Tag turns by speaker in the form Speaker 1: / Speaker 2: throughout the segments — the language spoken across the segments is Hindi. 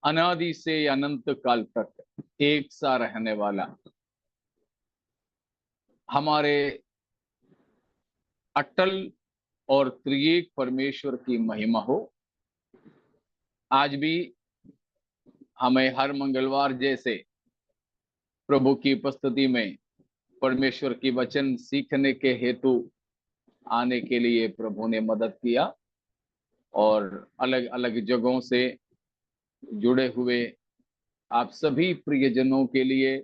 Speaker 1: अनादि से अनंत काल तक एक सा रहने वाला हमारे अटल और त्रिएक परमेश्वर की महिमा हो। आज भी हमें हर मंगलवार जैसे प्रभु की उपस्थिति में परमेश्वर की वचन सीखने के हेतु आने के लिए प्रभु ने मदद किया और अलग अलग जगहों से जुड़े हुए आप सभी प्रियजनों के लिए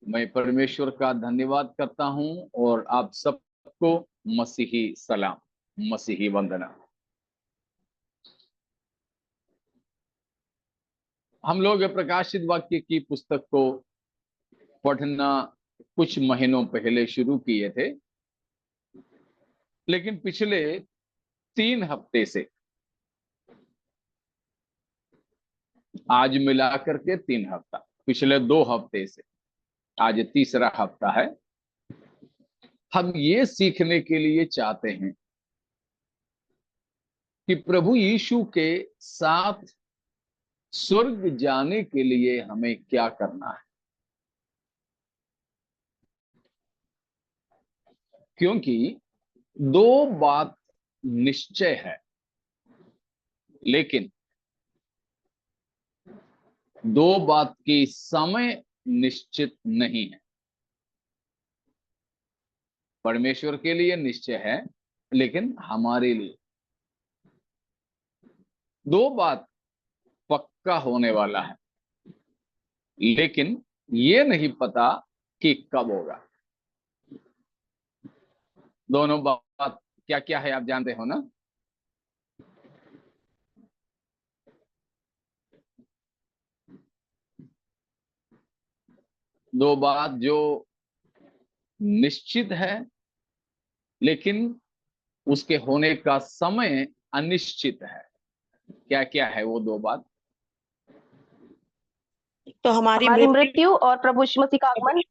Speaker 1: मैं परमेश्वर का धन्यवाद करता हूं और आप सबको मसीही सलाम, मसीही वंदना। हम लोग प्रकाशित वाक्य की पुस्तक को पढ़ना कुछ महीनों पहले शुरू किए थे, लेकिन पिछले 3 हफ्ते से, आज मिलाकर के 3 हफ्ता, पिछले 2 हफ्ते से आज तीसरा हफ्ता है, हम ये सीखने के लिए चाहते हैं कि प्रभु यीशु के साथ स्वर्ग जाने के लिए हमें क्या करना है। क्योंकि 2 बात निश्चय है, लेकिन 2 बात की समय निश्चित नहीं है। परमेश्वर के लिए निश्चय है, लेकिन हमारे लिए 2 बात पक्का होने वाला है, लेकिन ये नहीं पता कि कब होगा। दोनों बात क्या क्या है आप जानते हो ना? दो बात जो निश्चित है, लेकिन उसके होने का समय अनिश्चित है। क्या क्या है वो 2 बात?
Speaker 2: तो हमारी
Speaker 3: मृत्यु और प्रभु यीशु मसीह का आगमन।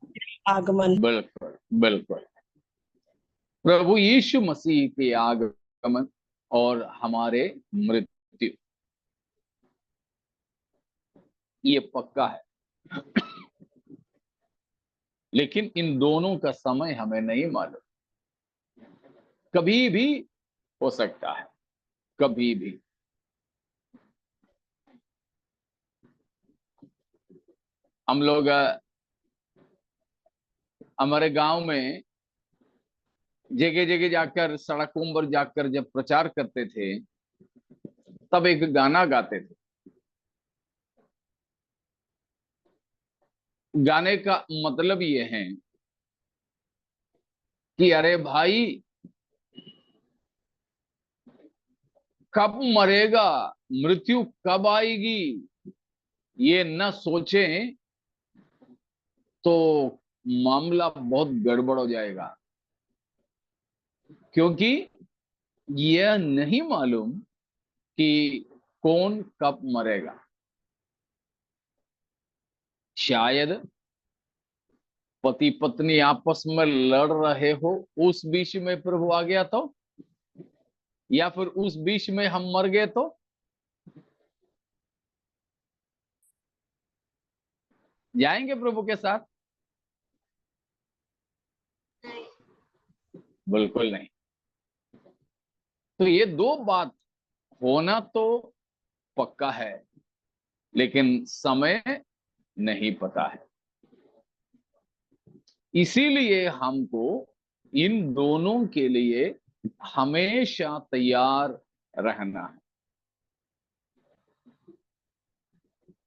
Speaker 2: आगमन।
Speaker 1: बिल्कुल बिल्कुल, प्रभु यीशु मसीह के आगमन और हमारे मृत्यु, ये पक्का है। लेकिन इन दोनों का समय हमें नहीं मालूम, कभी भी हो सकता है, कभी भी। हम लोग हमारे गांव में जगह जगह जाकर, सड़कों पर जाकर जब प्रचार करते थे, तब एक गाना गाते थे। गाने का मतलब ये है कि अरे भाई, कब मरेगा, मृत्यु कब आएगी, ये न सोचें तो मामला बहुत गड़बड़ हो जाएगा। क्योंकि यह नहीं मालूम कि कौन कब मरेगा। शायद पति पत्नी आपस में लड़ रहे हो, उस बीच में प्रभु आ गया तो, या फिर उस बीच में हम मर गए तो। जाएंगे प्रभु के साथ? बिल्कुल नहीं। तो ये 2 बात होना तो पक्का है, लेकिन समय नहीं पता है। इसीलिए हमको इन दोनों के लिए हमेशा तैयार रहना है।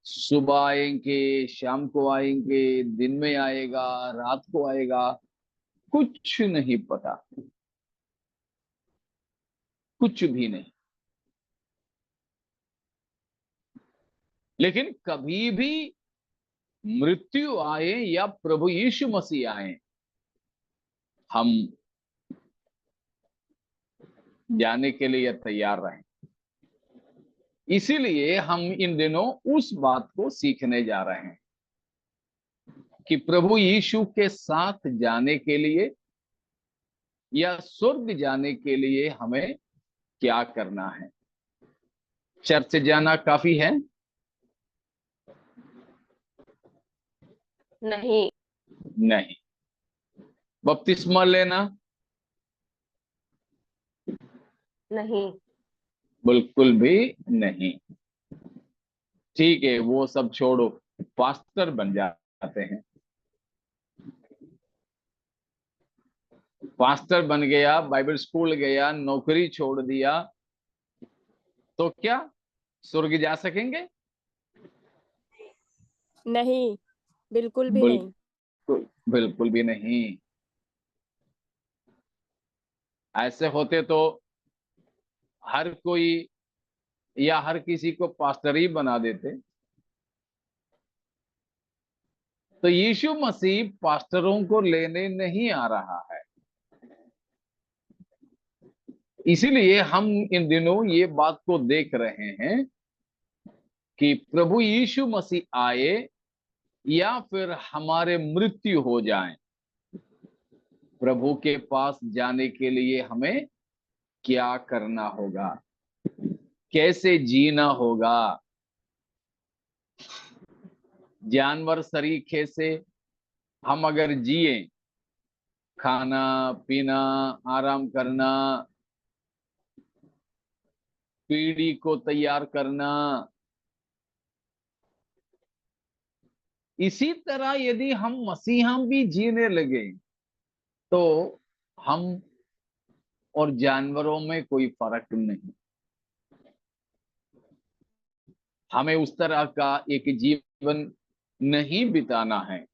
Speaker 1: सुबह आएंगे, शाम को आएंगे, दिन में आएगा, रात को आएगा, कुछ नहीं पता, कुछ भी नहीं। लेकिन कभी भी मृत्यु आए या प्रभु यीशु मसीह आए, हम जाने के लिए तैयार रहें। इसीलिए हम इन दिनों उस बात को सीखने जा रहे हैं कि प्रभु यीशु के साथ जाने के लिए या स्वर्ग जाने के लिए हमें क्या करना है। चर्च जाना काफी है?
Speaker 3: नहीं।
Speaker 1: नहीं। बपतिस्मा लेना?
Speaker 3: नहीं।
Speaker 1: बिल्कुल भी नहीं। ठीक है, वो सब छोड़ो, पास्टर बन जाते हैं। पास्टर बन गया, बाइबल स्कूल गया, नौकरी छोड़ दिया, तो क्या स्वर्ग जा सकेंगे?
Speaker 4: नहीं, बिल्कुल भी नहीं।
Speaker 1: बिल्कुल, बिल्कुल भी नहीं। ऐसे होते तो हर कोई या हर किसी को पास्टर ही बना देते। तो यीशु मसीह पास्टरों को लेने नहीं आ रहा है। इसीलिए हम इन दिनों ये बात को देख रहे हैं कि प्रभु यीशु मसीह आए या फिर हमारे मृत्यु हो जाए, प्रभु के पास जाने के लिए हमें क्या करना होगा, कैसे जीना होगा। जानवर सरीखे से हम अगर जिए, खाना पीना, आराम करना, पीढ़ी को तैयार करना, इसी तरह यदि हम मसीहा भी जीने लगे तो हम और जानवरों में कोई फर्क नहीं। हमें उस तरह का एक जीवन नहीं बिताना है,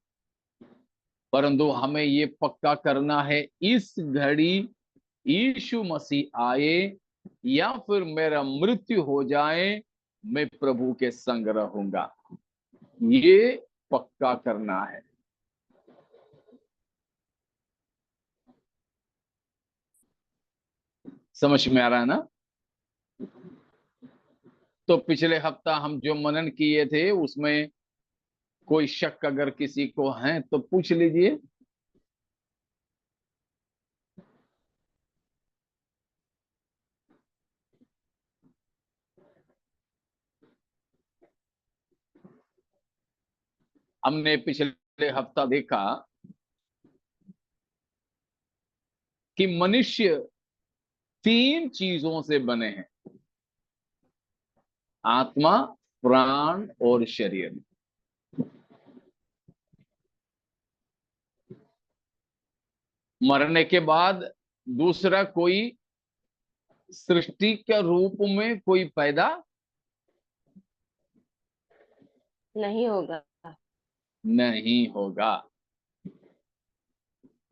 Speaker 1: परंतु हमें ये पक्का करना है, इस घड़ी यीशु मसीह आए या फिर मेरा मृत्यु हो जाए, मैं प्रभु के संग रहूंगा। ये पक्का करना है। समझ में आ रहा है ना? तो पिछले हफ्ता हम जो मनन किए थे उसमें कोई शक अगर किसी को है तो पूछ लीजिए। हमने पिछले हफ्ता देखा कि मनुष्य 3 चीजों से बने हैं, आत्मा, प्राण और शरीर। मरने के बाद दूसरा कोई सृष्टि के रूप में कोई पैदा
Speaker 3: नहीं होगा।
Speaker 1: नहीं होगा।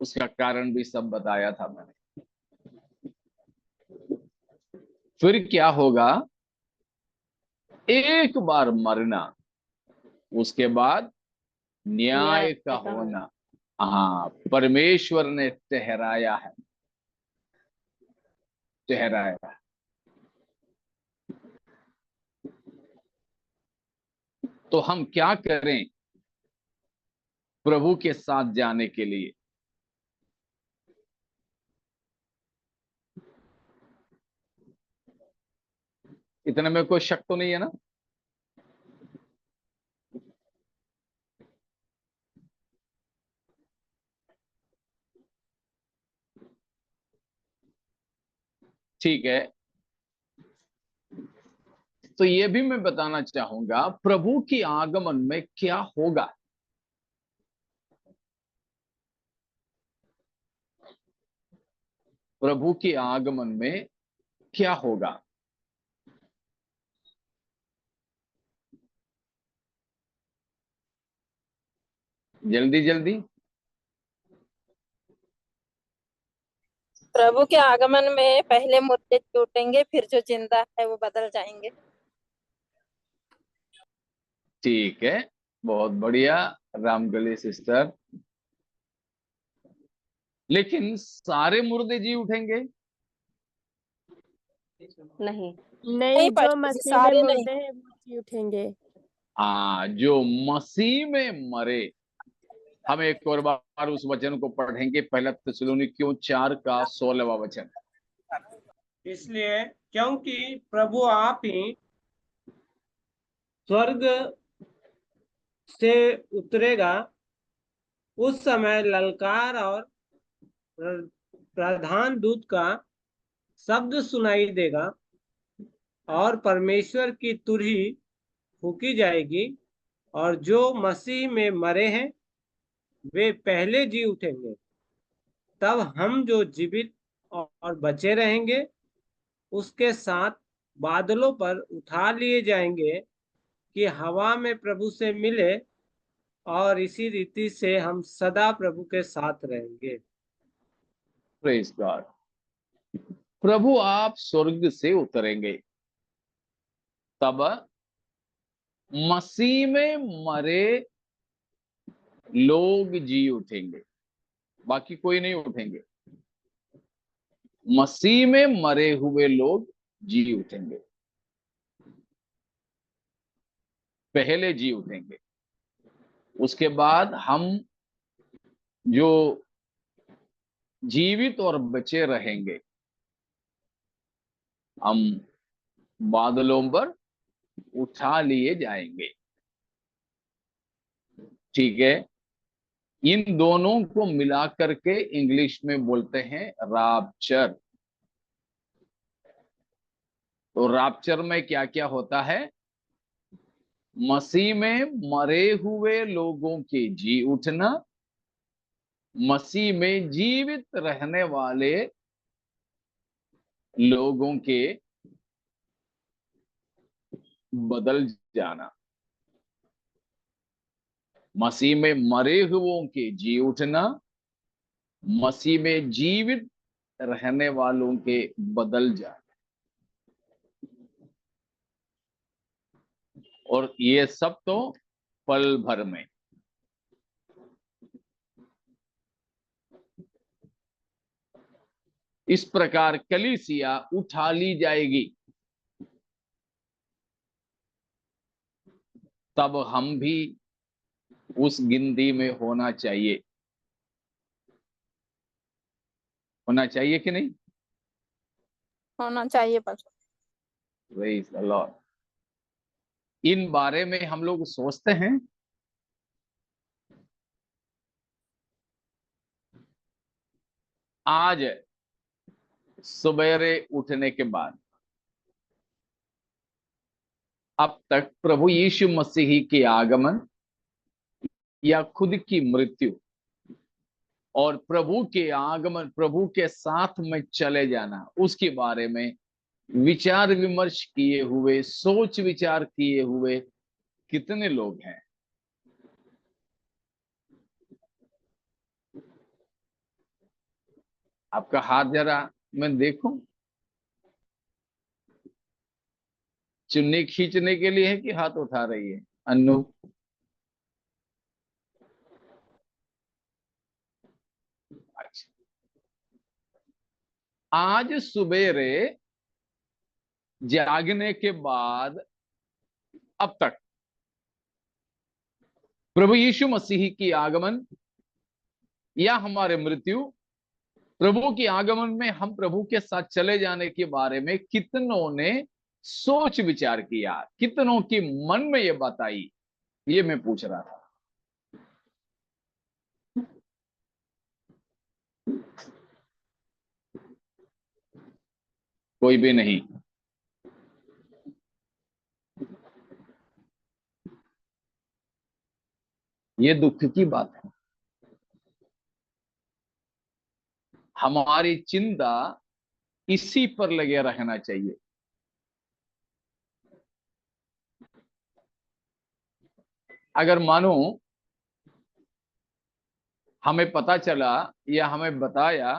Speaker 1: उसका कारण भी सब बताया था मैंने। फिर क्या होगा? एक बार मरना, उसके बाद न्याय का होना। हाँ, परमेश्वर ने ठहराया है, ठहराया। तो हम क्या करें प्रभु के साथ जाने के लिए? इतने में कोई शक तो नहीं है ना? ठीक है, तो ये भी मैं बताना चाहूंगा प्रभु की आगमन में क्या होगा। प्रभु के आगमन में क्या होगा? जल्दी जल्दी।
Speaker 4: प्रभु के आगमन में पहले मुर्दे टूटेंगे, फिर जो जिंदा है वो बदल जाएंगे।
Speaker 1: ठीक है, बहुत बढ़िया रामगली सिस्टर। लेकिन सारे मुर्दे जी उठेंगे?
Speaker 3: नहीं।
Speaker 4: नहीं, जो
Speaker 2: पास्टर जी,
Speaker 4: मसीह में
Speaker 2: सारे नहीं।
Speaker 4: मुर्दे हैं वो जी उठेंगे।
Speaker 1: जो मसीह में मरे। हम एक और बार उस वचन को पढ़ेंगे, पहला थिस्सलुनीकियों 4 का 16वां वचन।
Speaker 5: इसलिए क्योंकि प्रभु आप ही स्वर्ग से उतरेगा उस समय ललकार और प्रधान दूत का शब्द सुनाई देगा और परमेश्वर की तुरही फूकी जाएगी, और जो मसीह में मरे हैं वे पहले जी उठेंगे। तब हम जो जीवित और बचे रहेंगे उसके साथ बादलों पर उठा लिए जाएंगे कि हवा में प्रभु से मिले, और इसी रीति से हम सदा प्रभु के साथ रहेंगे।
Speaker 1: Praise God. प्रभु आप स्वर्ग से उतरेंगे, तब मसीह में मरे लोग जी उठेंगे, बाकी कोई नहीं उठेंगे। मसीह में मरे हुए लोग जी उठेंगे, पहले जी उठेंगे। उसके बाद हम जो जीवित और बचे रहेंगे, हम बादलों पर उठा लिए जाएंगे। ठीक है, इन दोनों को मिला करके इंग्लिश में बोलते हैं राप्चर। तो राप्चर में क्या क्या होता है? मसीह में मरे हुए लोगों के जी उठना, मसीह में जीवित रहने वाले लोगों के बदल जाना। मसीह में मरे हुओं के जी उठना, मसीह में जीवित रहने वालों के बदल जाना। और ये सब तो पल भर में। इस प्रकार कलीसिया उठा ली जाएगी, तब हम भी उस गिनती में होना चाहिए। होना चाहिए कि नहीं?
Speaker 4: होना चाहिए पास्टर।
Speaker 1: Praise the Lord. इन बारे में हम लोग सोचते हैं? आज सवेरे उठने के बाद अब तक प्रभु यीशु मसीह के आगमन या खुद की मृत्यु और प्रभु के आगमन, प्रभु के साथ में चले जाना, उसके बारे में विचार विमर्श किए हुए, सोच विचार किए हुए कितने लोग हैं? आपका हाथ जरा मैं देखूं। चुन्नी खींचने के लिए है कि हाथ उठा रही है? अन्नू, अच्छा। आज सुबेरे जागने के बाद अब तक प्रभु यीशु मसीह की आगमन या हमारे मृत्यु, प्रभु के आगमन में हम प्रभु के साथ चले जाने के बारे में कितनों ने सोच विचार किया, कितनों के मन में ये बात आई, ये मैं पूछ रहा था। कोई भी नहीं। ये दुख की बात है। हमारी चिंता इसी पर लगे रहना चाहिए। अगर मानो हमें पता चला या हमें बताया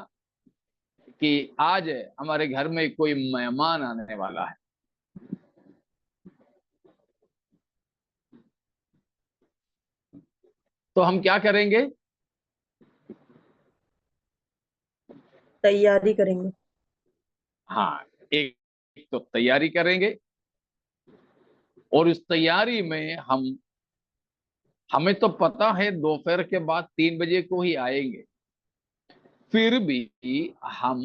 Speaker 1: कि आज हमारे घर में कोई मेहमान आने वाला है, तो हम क्या करेंगे?
Speaker 2: तैयारी करेंगे।
Speaker 1: हाँ, एक तो तैयारी करेंगे, और उस तैयारी में हमें तो पता है दोपहर के बाद 3 बजे को ही आएंगे, फिर भी हम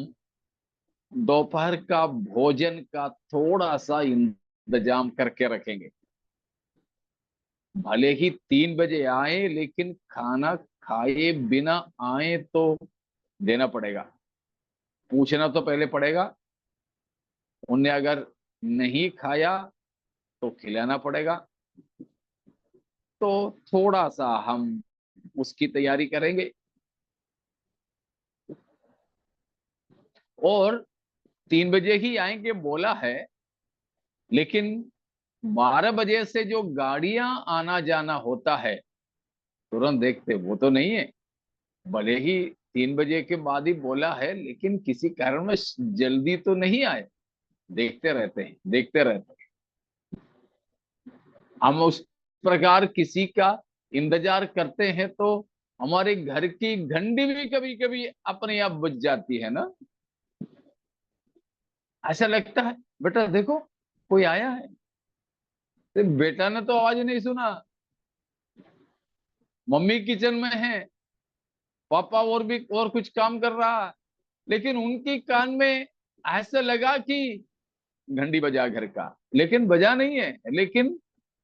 Speaker 1: दोपहर का भोजन का थोड़ा सा इंतजाम करके रखेंगे। भले ही 3 बजे आए, लेकिन खाना खाए बिना आए तो देना पड़ेगा, पूछना तो पहले पड़ेगा। उनने अगर नहीं खाया तो खिलाना पड़ेगा। तो थोड़ा सा हम उसकी तैयारी करेंगे। और 3 बजे ही आएंगे बोला है, लेकिन 12 बजे से जो गाड़ियां आना जाना होता है तुरंत देखते वो तो नहीं है। भले ही 3 बजे के बाद ही बोला है, लेकिन किसी कारण में जल्दी तो नहीं आए। देखते रहते हैं, देखते रहते हैं। हम उस प्रकार किसी का इंतजार करते हैं तो हमारे घर की घंटी भी कभी कभी अपने आप बज जाती है ना। ऐसा लगता है बेटा देखो कोई आया है, तो बेटा ने तो आवाज नहीं सुना, मम्मी किचन में है, पापा और भी और कुछ काम कर रहा है, लेकिन उनके कान में ऐसा लगा कि घंटी बजा घर का, लेकिन बजा नहीं है। लेकिन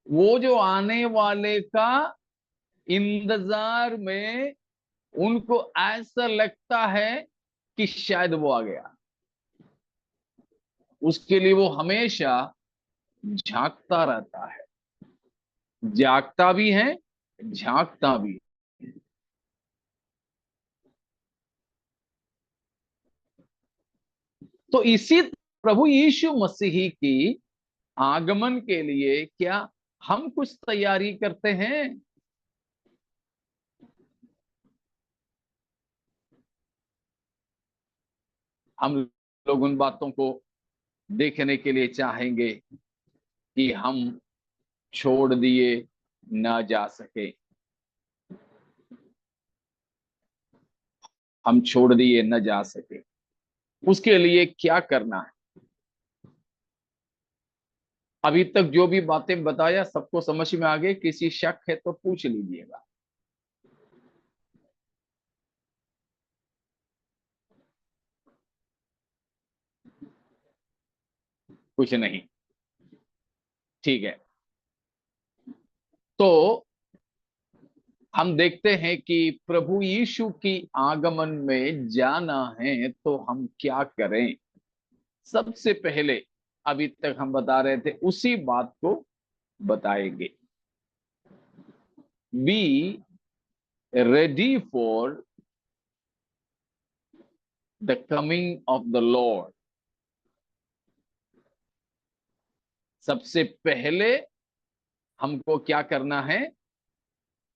Speaker 1: वो जो आने वाले का इंतजार में उनको ऐसा लगता है कि शायद वो आ गया। उसके लिए वो हमेशा झांकता रहता है, जागता भी है, झांकता भी। तो इसी प्रभु यीशु मसीह की आगमन के लिए क्या हम कुछ तैयारी करते हैं? हम लोग उन बातों को देखने के लिए चाहेंगे कि हम छोड़ दिए ना जा सके, हम छोड़ दिए न जा सके। उसके लिए क्या करना है? अभी तक जो भी बातें बताया सबको समझ में आ गए? किसी शक है तो पूछ लीजिएगा। कुछ नहीं, ठीक है। तो हम देखते हैं कि प्रभु यीशु की आगमन में जाना है तो हम क्या करें। सबसे पहले अभी तक हम बता रहे थे उसी बात को बताएंगे। Be ready for the coming of the Lord. सबसे पहले हमको क्या करना है?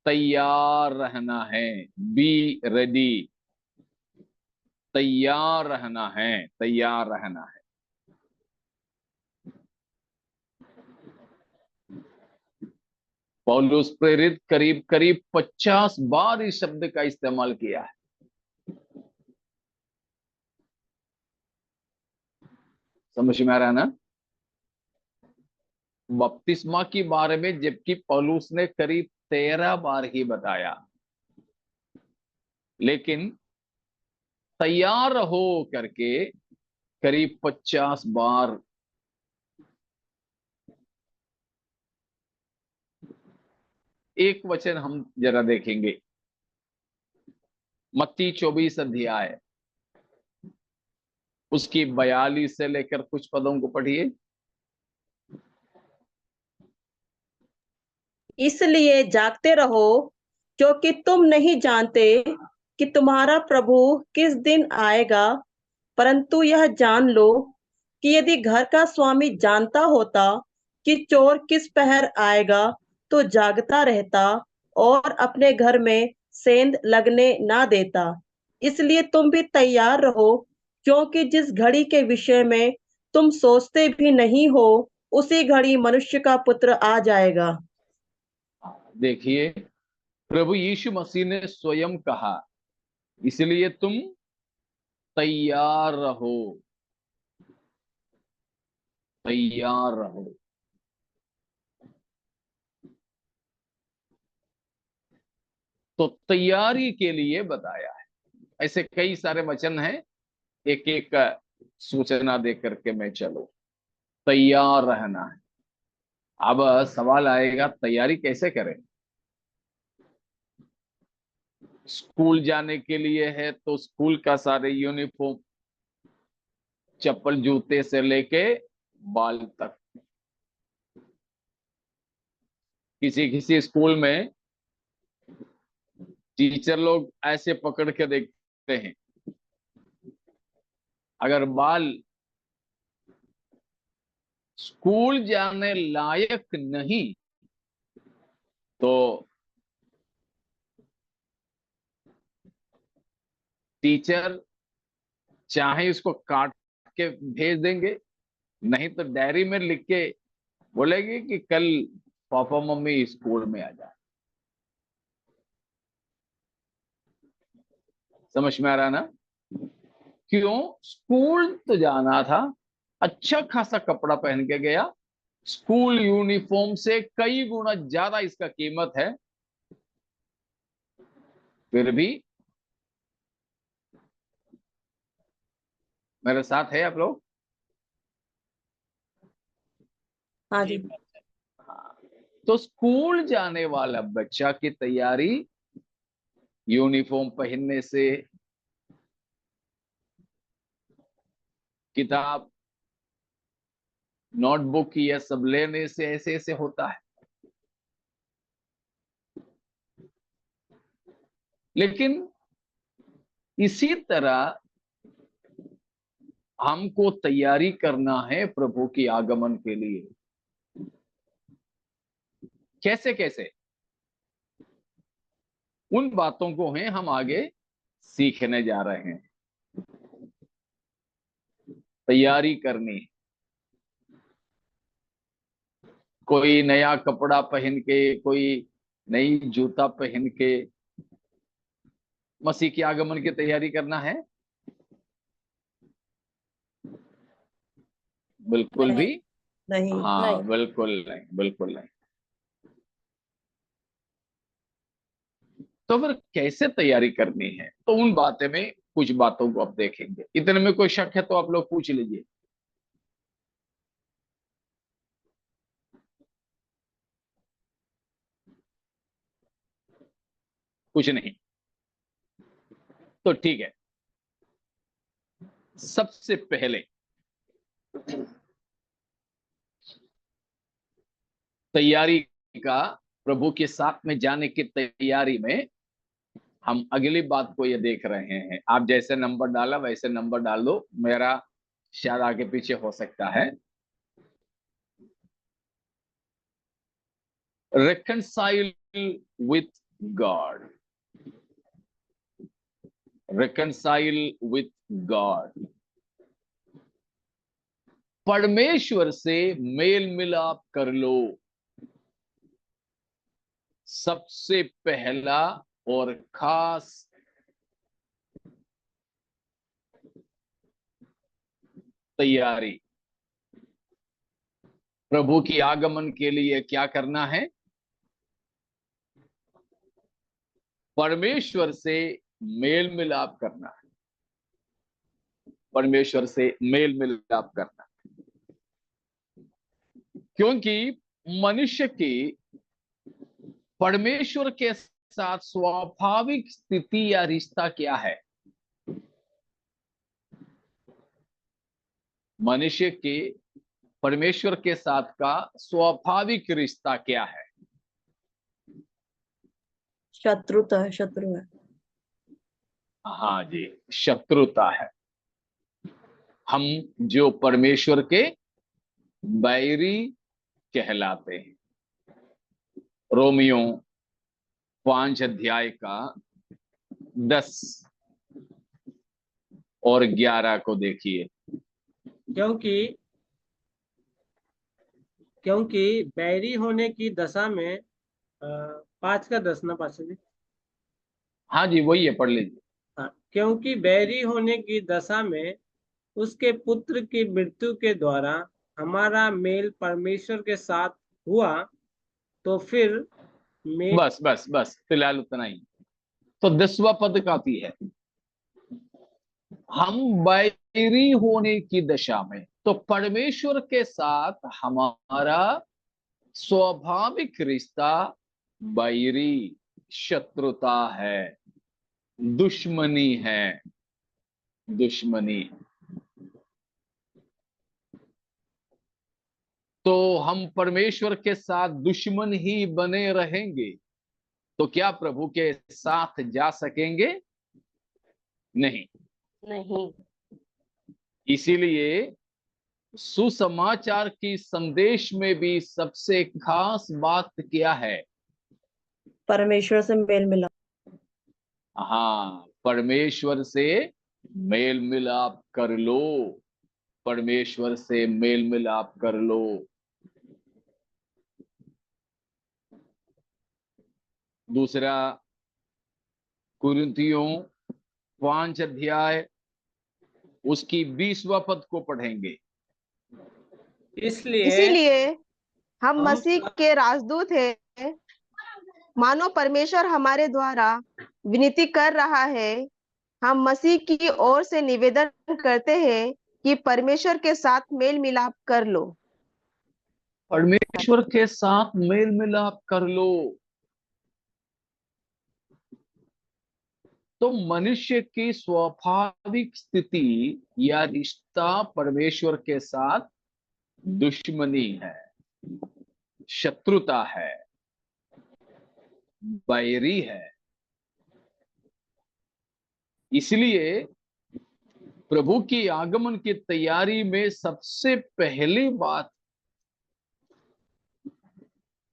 Speaker 1: तैयार रहना है। बी रेडी, तैयार रहना है, तैयार रहना है। पौलुस प्रेरित करीब करीब 50 बार इस शब्द का इस्तेमाल किया है। समझ में आ रहा है ना? बपतिस्मा के बारे में जबकि पौलुस ने करीब 13 बार ही बताया, लेकिन तैयार हो करके करीब 50 बार। एक वचन हम जरा देखेंगे, मत्ती 24 अध्याय, उसकी 42 से लेकर कुछ पदों को पढ़िए।
Speaker 2: इसलिए जागते रहो, क्योंकि तुम नहीं जानते कि तुम्हारा प्रभु किस दिन आएगा। परंतु यह जान लो कि यदि घर का स्वामी जानता होता कि चोर किस पहर आएगा, तो जागता रहता और अपने घर में सेंध लगने ना देता। इसलिए तुम भी तैयार रहो, क्योंकि जिस घड़ी के विषय में तुम सोचते भी नहीं हो, उसी घड़ी मनुष्य का पुत्र आ जाएगा।
Speaker 1: देखिए, प्रभु यीशु मसीह ने स्वयं कहा, इसलिए तुम तैयार रहो, तैयार रहो। तो तैयारी के लिए बताया है। ऐसे कई सारे वचन हैं, एक एक सूचना दे करके मैं चलो। तैयार रहना है। अब सवाल आएगा तैयारी कैसे करें? स्कूल जाने के लिए है तो स्कूल का सारे यूनिफॉर्म, चप्पल जूते से लेके बाल तक। किसी किसी स्कूल में टीचर लोग ऐसे पकड़ के देखते हैं, अगर बाल स्कूल जाने लायक नहीं तो टीचर चाहे उसको काट के भेज देंगे, नहीं तो डायरी में लिख के बोलेगी कि कल पापा मम्मी स्कूल में आ जाए। समझ में आ रहा ना? क्यों? स्कूल तो जाना था, अच्छा खासा कपड़ा पहन के गया, स्कूल यूनिफॉर्म से कई गुना ज्यादा इसका कीमत है, फिर भी मेरे साथ है आप लोग?
Speaker 2: हाँ जी।
Speaker 1: तो स्कूल जाने वाला बच्चा की तैयारी यूनिफॉर्म पहनने से, किताब नोटबुक ये सब लेने से ऐसे ऐसे होता है। लेकिन इसी तरह हमको तैयारी करना है प्रभु की आगमन के लिए। कैसे कैसे? उन बातों को हैं हम आगे सीखने जा रहे हैं। तैयारी करनी, कोई नया कपड़ा पहन के, कोई नई जूता पहन के मसीह के आगमन की तैयारी करना है? बिल्कुल भी
Speaker 2: नहीं।
Speaker 1: हाँ,
Speaker 4: नहीं।
Speaker 1: बिल्कुल नहीं, बिल्कुल नहीं। तो फिर कैसे तैयारी करनी है? तो उन बातें में कुछ बातों को आप देखेंगे। इतने में कोई शक है तो आप लोग पूछ लीजिए। कुछ नहीं तो ठीक है। सबसे पहले तैयारी का, प्रभु के साथ में जाने की तैयारी में हम अगली बात को ये देख रहे हैं। आप जैसे नंबर डाला वैसे नंबर डाल दो, मेरा शायद आगे पीछे हो सकता है। reconcile with God, reconcile with God, परमेश्वर से मेल मिलाप कर लो। सबसे पहला और खास तैयारी प्रभु की आगमन के लिए क्या करना है? परमेश्वर से मेल मिलाप करना है। परमेश्वर से मेल मिलाप करना, क्योंकि मनुष्य की परमेश्वर के साथ स्वाभाविक स्थिति या रिश्ता क्या है? मनुष्य के परमेश्वर के साथ का स्वाभाविक रिश्ता क्या है?
Speaker 2: शत्रुता है, शत्रु है।
Speaker 1: हाँ जी, शत्रुता है। हम जो परमेश्वर के बैरी कहलाते हैं। रोमियो 5 अध्याय का 10 और 11 को देखिए।
Speaker 5: क्योंकि बैरी होने की दशा में 5 का 10 ना पास जी।
Speaker 1: हाँ जी, वही है, पढ़ लीजिए।
Speaker 5: हाँ, क्योंकि बैरी होने की दशा में उसके पुत्र की मृत्यु के द्वारा हमारा मेल परमेश्वर के साथ हुआ, तो फिर
Speaker 1: बस बस बस, फिलहाल उतना ही। तो 10वां पद काफी है। हम बैरी होने की दशा में, तो परमेश्वर के साथ हमारा स्वाभाविक रिश्ता बैरी, शत्रुता है। दुश्मनी है, दुश्मनी। तो हम परमेश्वर के साथ दुश्मन ही बने रहेंगे तो क्या प्रभु के साथ जा सकेंगे? नहीं।
Speaker 3: नहीं।
Speaker 1: इसीलिए सुसमाचार की संदेश में भी सबसे खास बात क्या है?
Speaker 2: परमेश्वर से मेल मिलाप।
Speaker 1: हाँ, परमेश्वर से मेल मिलाप कर लो, परमेश्वर से मेल मिलाप कर लो। दूसरा कुरिन्थियों 5 अध्याय उसकी 20वां पद को पढ़ेंगे।
Speaker 5: इसलिए
Speaker 6: इसीलिए हम
Speaker 5: हम
Speaker 6: मसीह के राजदूत हैं, मानो परमेश्वर हमारे द्वारा विनती कर रहा है। हम मसीह की ओर से निवेदन करते हैं कि परमेश्वर के साथ मेल मिलाप कर लो।
Speaker 1: परमेश्वर के साथ मेल मिलाप कर लो। तो मनुष्य की स्वाभाविक स्थिति या रिश्ता परमेश्वर के साथ दुश्मनी है, शत्रुता है, बैरी है। इसलिए प्रभु की आगमन की तैयारी में सबसे पहली बात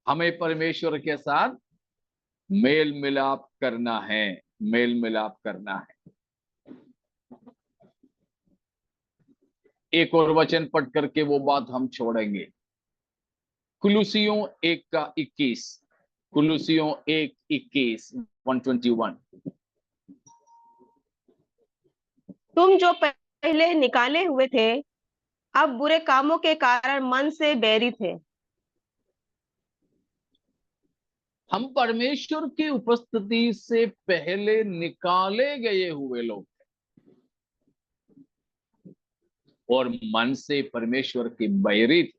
Speaker 1: हमें परमेश्वर के साथ मेल मिलाप करना है, मेल मिलाप करना है। एक और वचन पढ़ करके वो बात हम छोड़ेंगे। कुलुसियों 1:21, कुलुसियों 1:21, 121।
Speaker 6: तुम जो पहले निकाले हुए थे, अब बुरे कामों के कारण मन से बैरी थे।
Speaker 1: हम परमेश्वर की उपस्थिति से पहले निकाले गए हुए लोग और मन से परमेश्वर की बैरी थे।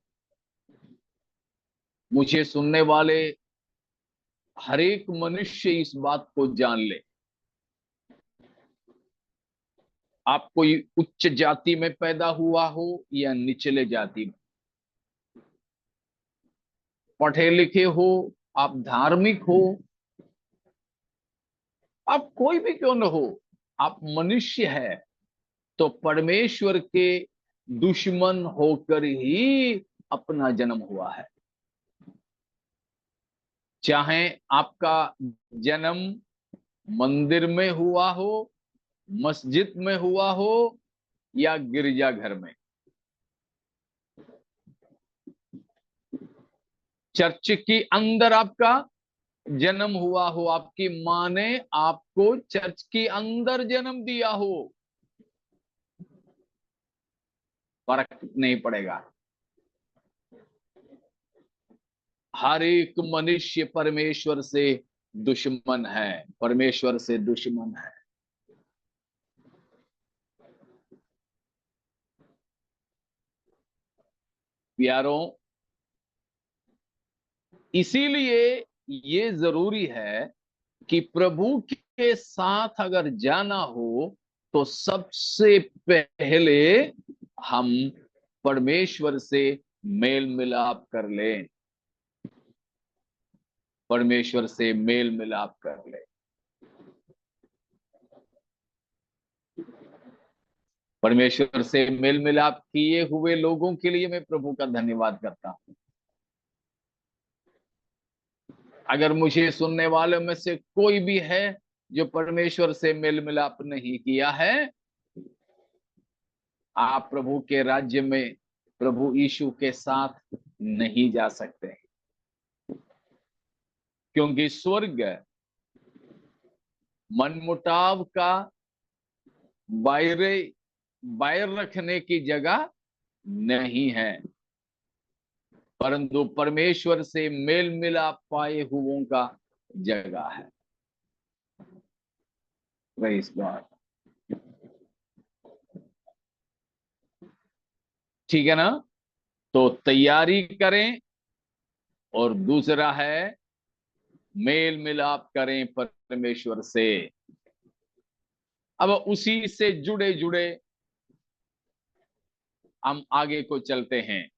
Speaker 1: मुझे सुनने वाले हर एक मनुष्य इस बात को जान ले। आप कोई उच्च जाति में पैदा हुआ हो या निचले जाति में, पढ़े लिखे हो, आप धार्मिक हो, आप कोई भी क्यों न हो, आप मनुष्य है, तो परमेश्वर के दुश्मन होकर ही अपना जन्म हुआ है। चाहे आपका जन्म मंदिर में हुआ हो, मस्जिद में हुआ हो या गिरजाघर में, चर्च के अंदर आपका जन्म हुआ हो, आपकी मां ने आपको चर्च के अंदर जन्म दिया हो, फर्क नहीं पड़ेगा। हर एक मनुष्य परमेश्वर से दुश्मन है, परमेश्वर से दुश्मन है। प्यारों, इसीलिए ये जरूरी है कि प्रभु के साथ अगर जाना हो तो सबसे पहले हम परमेश्वर से मेल मिलाप कर लें, परमेश्वर से मेल मिलाप कर लें। परमेश्वर से मेल मिलाप किए हुए लोगों के लिए मैं प्रभु का धन्यवाद करता हूं। अगर मुझे सुनने वालों में से कोई भी है जो परमेश्वर से मेल मिलाप नहीं किया है, आप प्रभु के राज्य में प्रभु यीशु के साथ नहीं जा सकते, क्योंकि स्वर्ग मनमुटाव का बैर रखने की जगह नहीं है, परंतु परमेश्वर से मेल मिलाप पाए हुओं का जगह है। Praise God. ठीक है ना? तो तैयारी करें और दूसरा है मेल मिलाप करें परमेश्वर से। अब उसी से जुड़े जुड़े हम आगे को चलते हैं।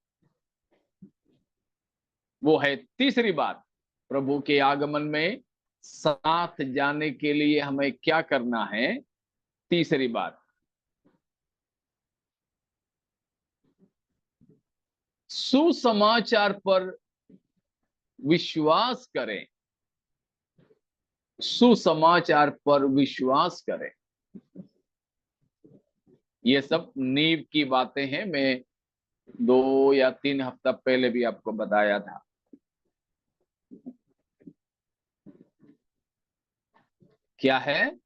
Speaker 1: वो है तीसरी बात, प्रभु के आगमन में साथ जाने के लिए हमें क्या करना है। तीसरी बात, सुसमाचार पर विश्वास करें। सुसमाचार पर विश्वास करें। ये सब नींव की बातें हैं। मैं 2 या 3 हफ्ता पहले भी आपको बताया था। क्या है?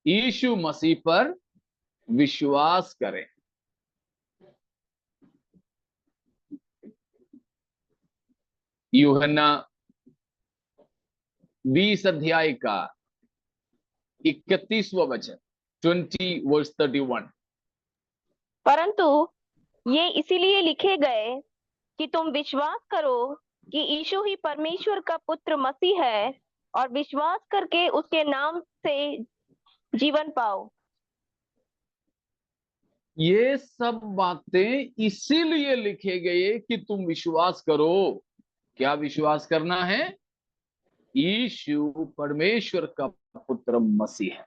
Speaker 1: यीशु मसीह पर विश्वास करें। यूहन्ना 20 अध्याय का 31वां वचन, 20:31।
Speaker 3: परंतु ये इसीलिए लिखे गए कि तुम विश्वास करो कि यीशु ही परमेश्वर का पुत्र मसीह है, और विश्वास करके उसके नाम से जीवन पाओ।
Speaker 1: ये सब बातें इसीलिए लिखे गए कि तुम विश्वास करो। क्या विश्वास करना है? यीशु परमेश्वर का पुत्र मसीह है।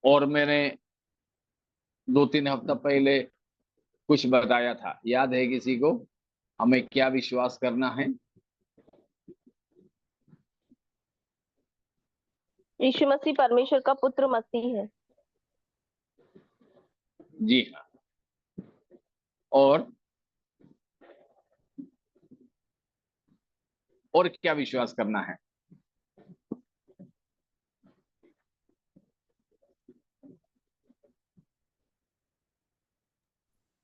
Speaker 1: और मैंने 2-3 हफ्ता पहले कुछ बताया था, याद है किसी को? हमें क्या विश्वास करना है?
Speaker 3: यीशु मसीह परमेश्वर का पुत्र मसीह है।
Speaker 1: जी हाँ। और क्या विश्वास करना है?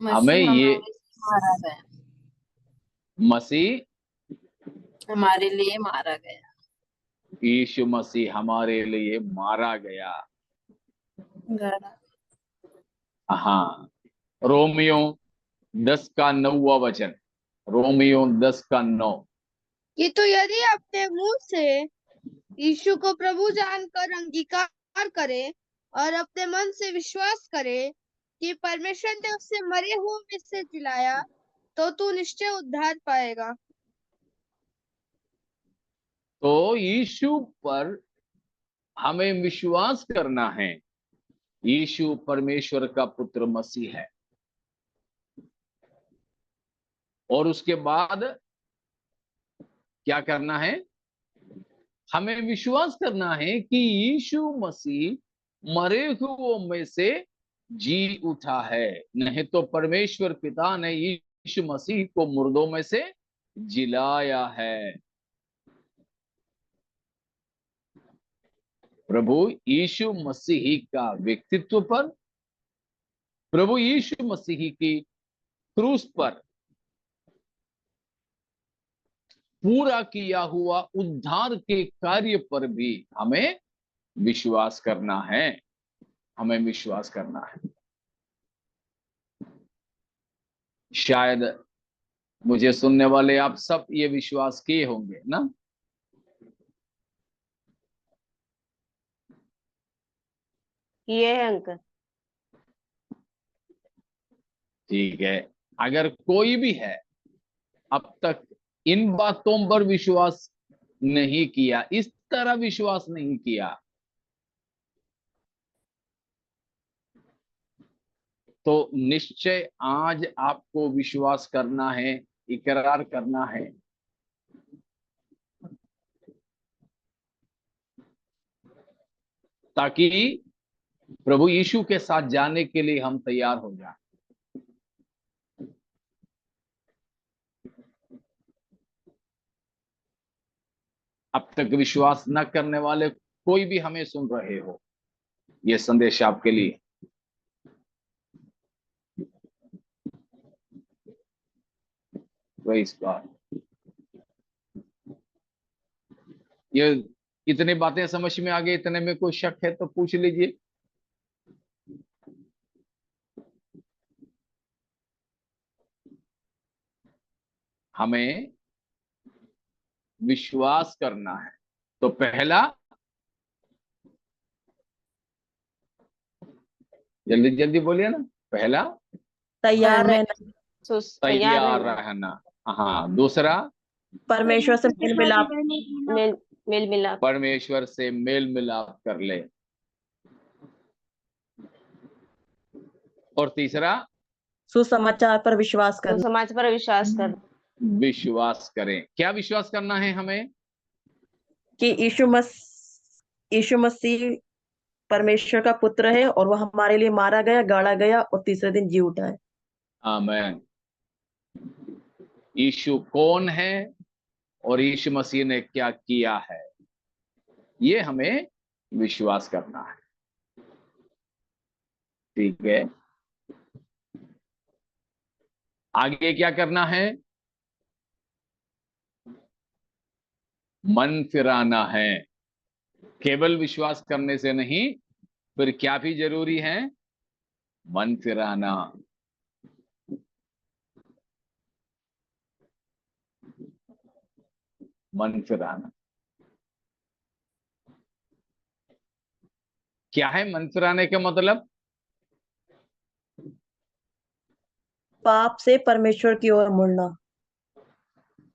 Speaker 1: हमें
Speaker 4: मसीह
Speaker 1: ये
Speaker 4: हमारे लिए मारा गया,
Speaker 1: मसीह,
Speaker 4: हमारे लिए मारा गया।
Speaker 1: यीशु मसीह हमारे लिए मारा गया।
Speaker 4: गड़ा।
Speaker 1: हाँ। रोमियो 10 का 9वां वचन। रोमियो 10 का 9।
Speaker 7: कि तो यदि अपने मुंह से यीशु को प्रभु जानकर अंगीकार करे और अपने मन से विश्वास करे कि परमेश्वर ने उससे मरे हुए में से जिलाया, तो तू निश्चय उद्धार पाएगा।
Speaker 1: तो यीशु पर हमें विश्वास करना है। यीशु परमेश्वर का पुत्र मसीह है। और उसके बाद क्या करना है? हमें विश्वास करना है कि यीशु मसीह मरे हुओं में से जी उठा है। नहीं तो परमेश्वर पिता ने यीशु मसीह को मुर्दों में से जिलाया है। प्रभु यीशु मसीह का व्यक्तित्व पर, प्रभु यीशु मसीह की क्रूस पर पूरा किया हुआ उद्धार के कार्य पर भी हमें विश्वास करना है। हमें विश्वास करना है। शायद मुझे सुनने वाले आप सब ये विश्वास किए होंगे ना?
Speaker 3: ये है अंकल।
Speaker 1: ठीक है। अगर कोई भी है अब तक इन बातों पर विश्वास नहीं किया, इस तरह विश्वास नहीं किया, तो निश्चय आज आपको विश्वास करना है, इकरार करना है। ताकि प्रभु यीशु के साथ जाने के लिए हम तैयार हो जाएं। अब तक विश्वास न करने वाले कोई भी हमें सुन रहे हो, यह संदेश आपके लिए। Praise God। ये इतनी बातें समझ में आ गई, इतने में कोई शक है तो पूछ लीजिए। हमें विश्वास करना है। तो पहला, जल्दी जल्दी बोलिए ना, पहला
Speaker 2: तैयार रहना,
Speaker 3: तैयार
Speaker 1: तैयार
Speaker 3: रहना,
Speaker 1: रहना। हाँ, दूसरा
Speaker 2: परमेश्वर से मेल मिलाप,
Speaker 3: मेल मेल मिलाप,
Speaker 1: परमेश्वर से मेल मिलाप कर ले। और तीसरा
Speaker 2: सुसमाचार पर विश्वास
Speaker 3: तो
Speaker 2: करना,
Speaker 3: समाज पर विश्वास कर,
Speaker 1: विश्वास करें। क्या विश्वास करना है हमें?
Speaker 2: कि यीशु मसीह परमेश्वर का पुत्र है और वह हमारे लिए मारा गया, गाड़ा गया और तीसरे दिन जी उठा है।
Speaker 1: आमीन। यीशु कौन है और यीशु मसीह ने क्या किया है, ये हमें विश्वास करना है। ठीक है, आगे क्या करना है? मन फिराना है। केवल विश्वास करने से नहीं, फिर क्या भी जरूरी है? मन फिराना। मन फिराना क्या है? मन फिराने का मतलब
Speaker 2: पाप से परमेश्वर की ओर मुड़ना,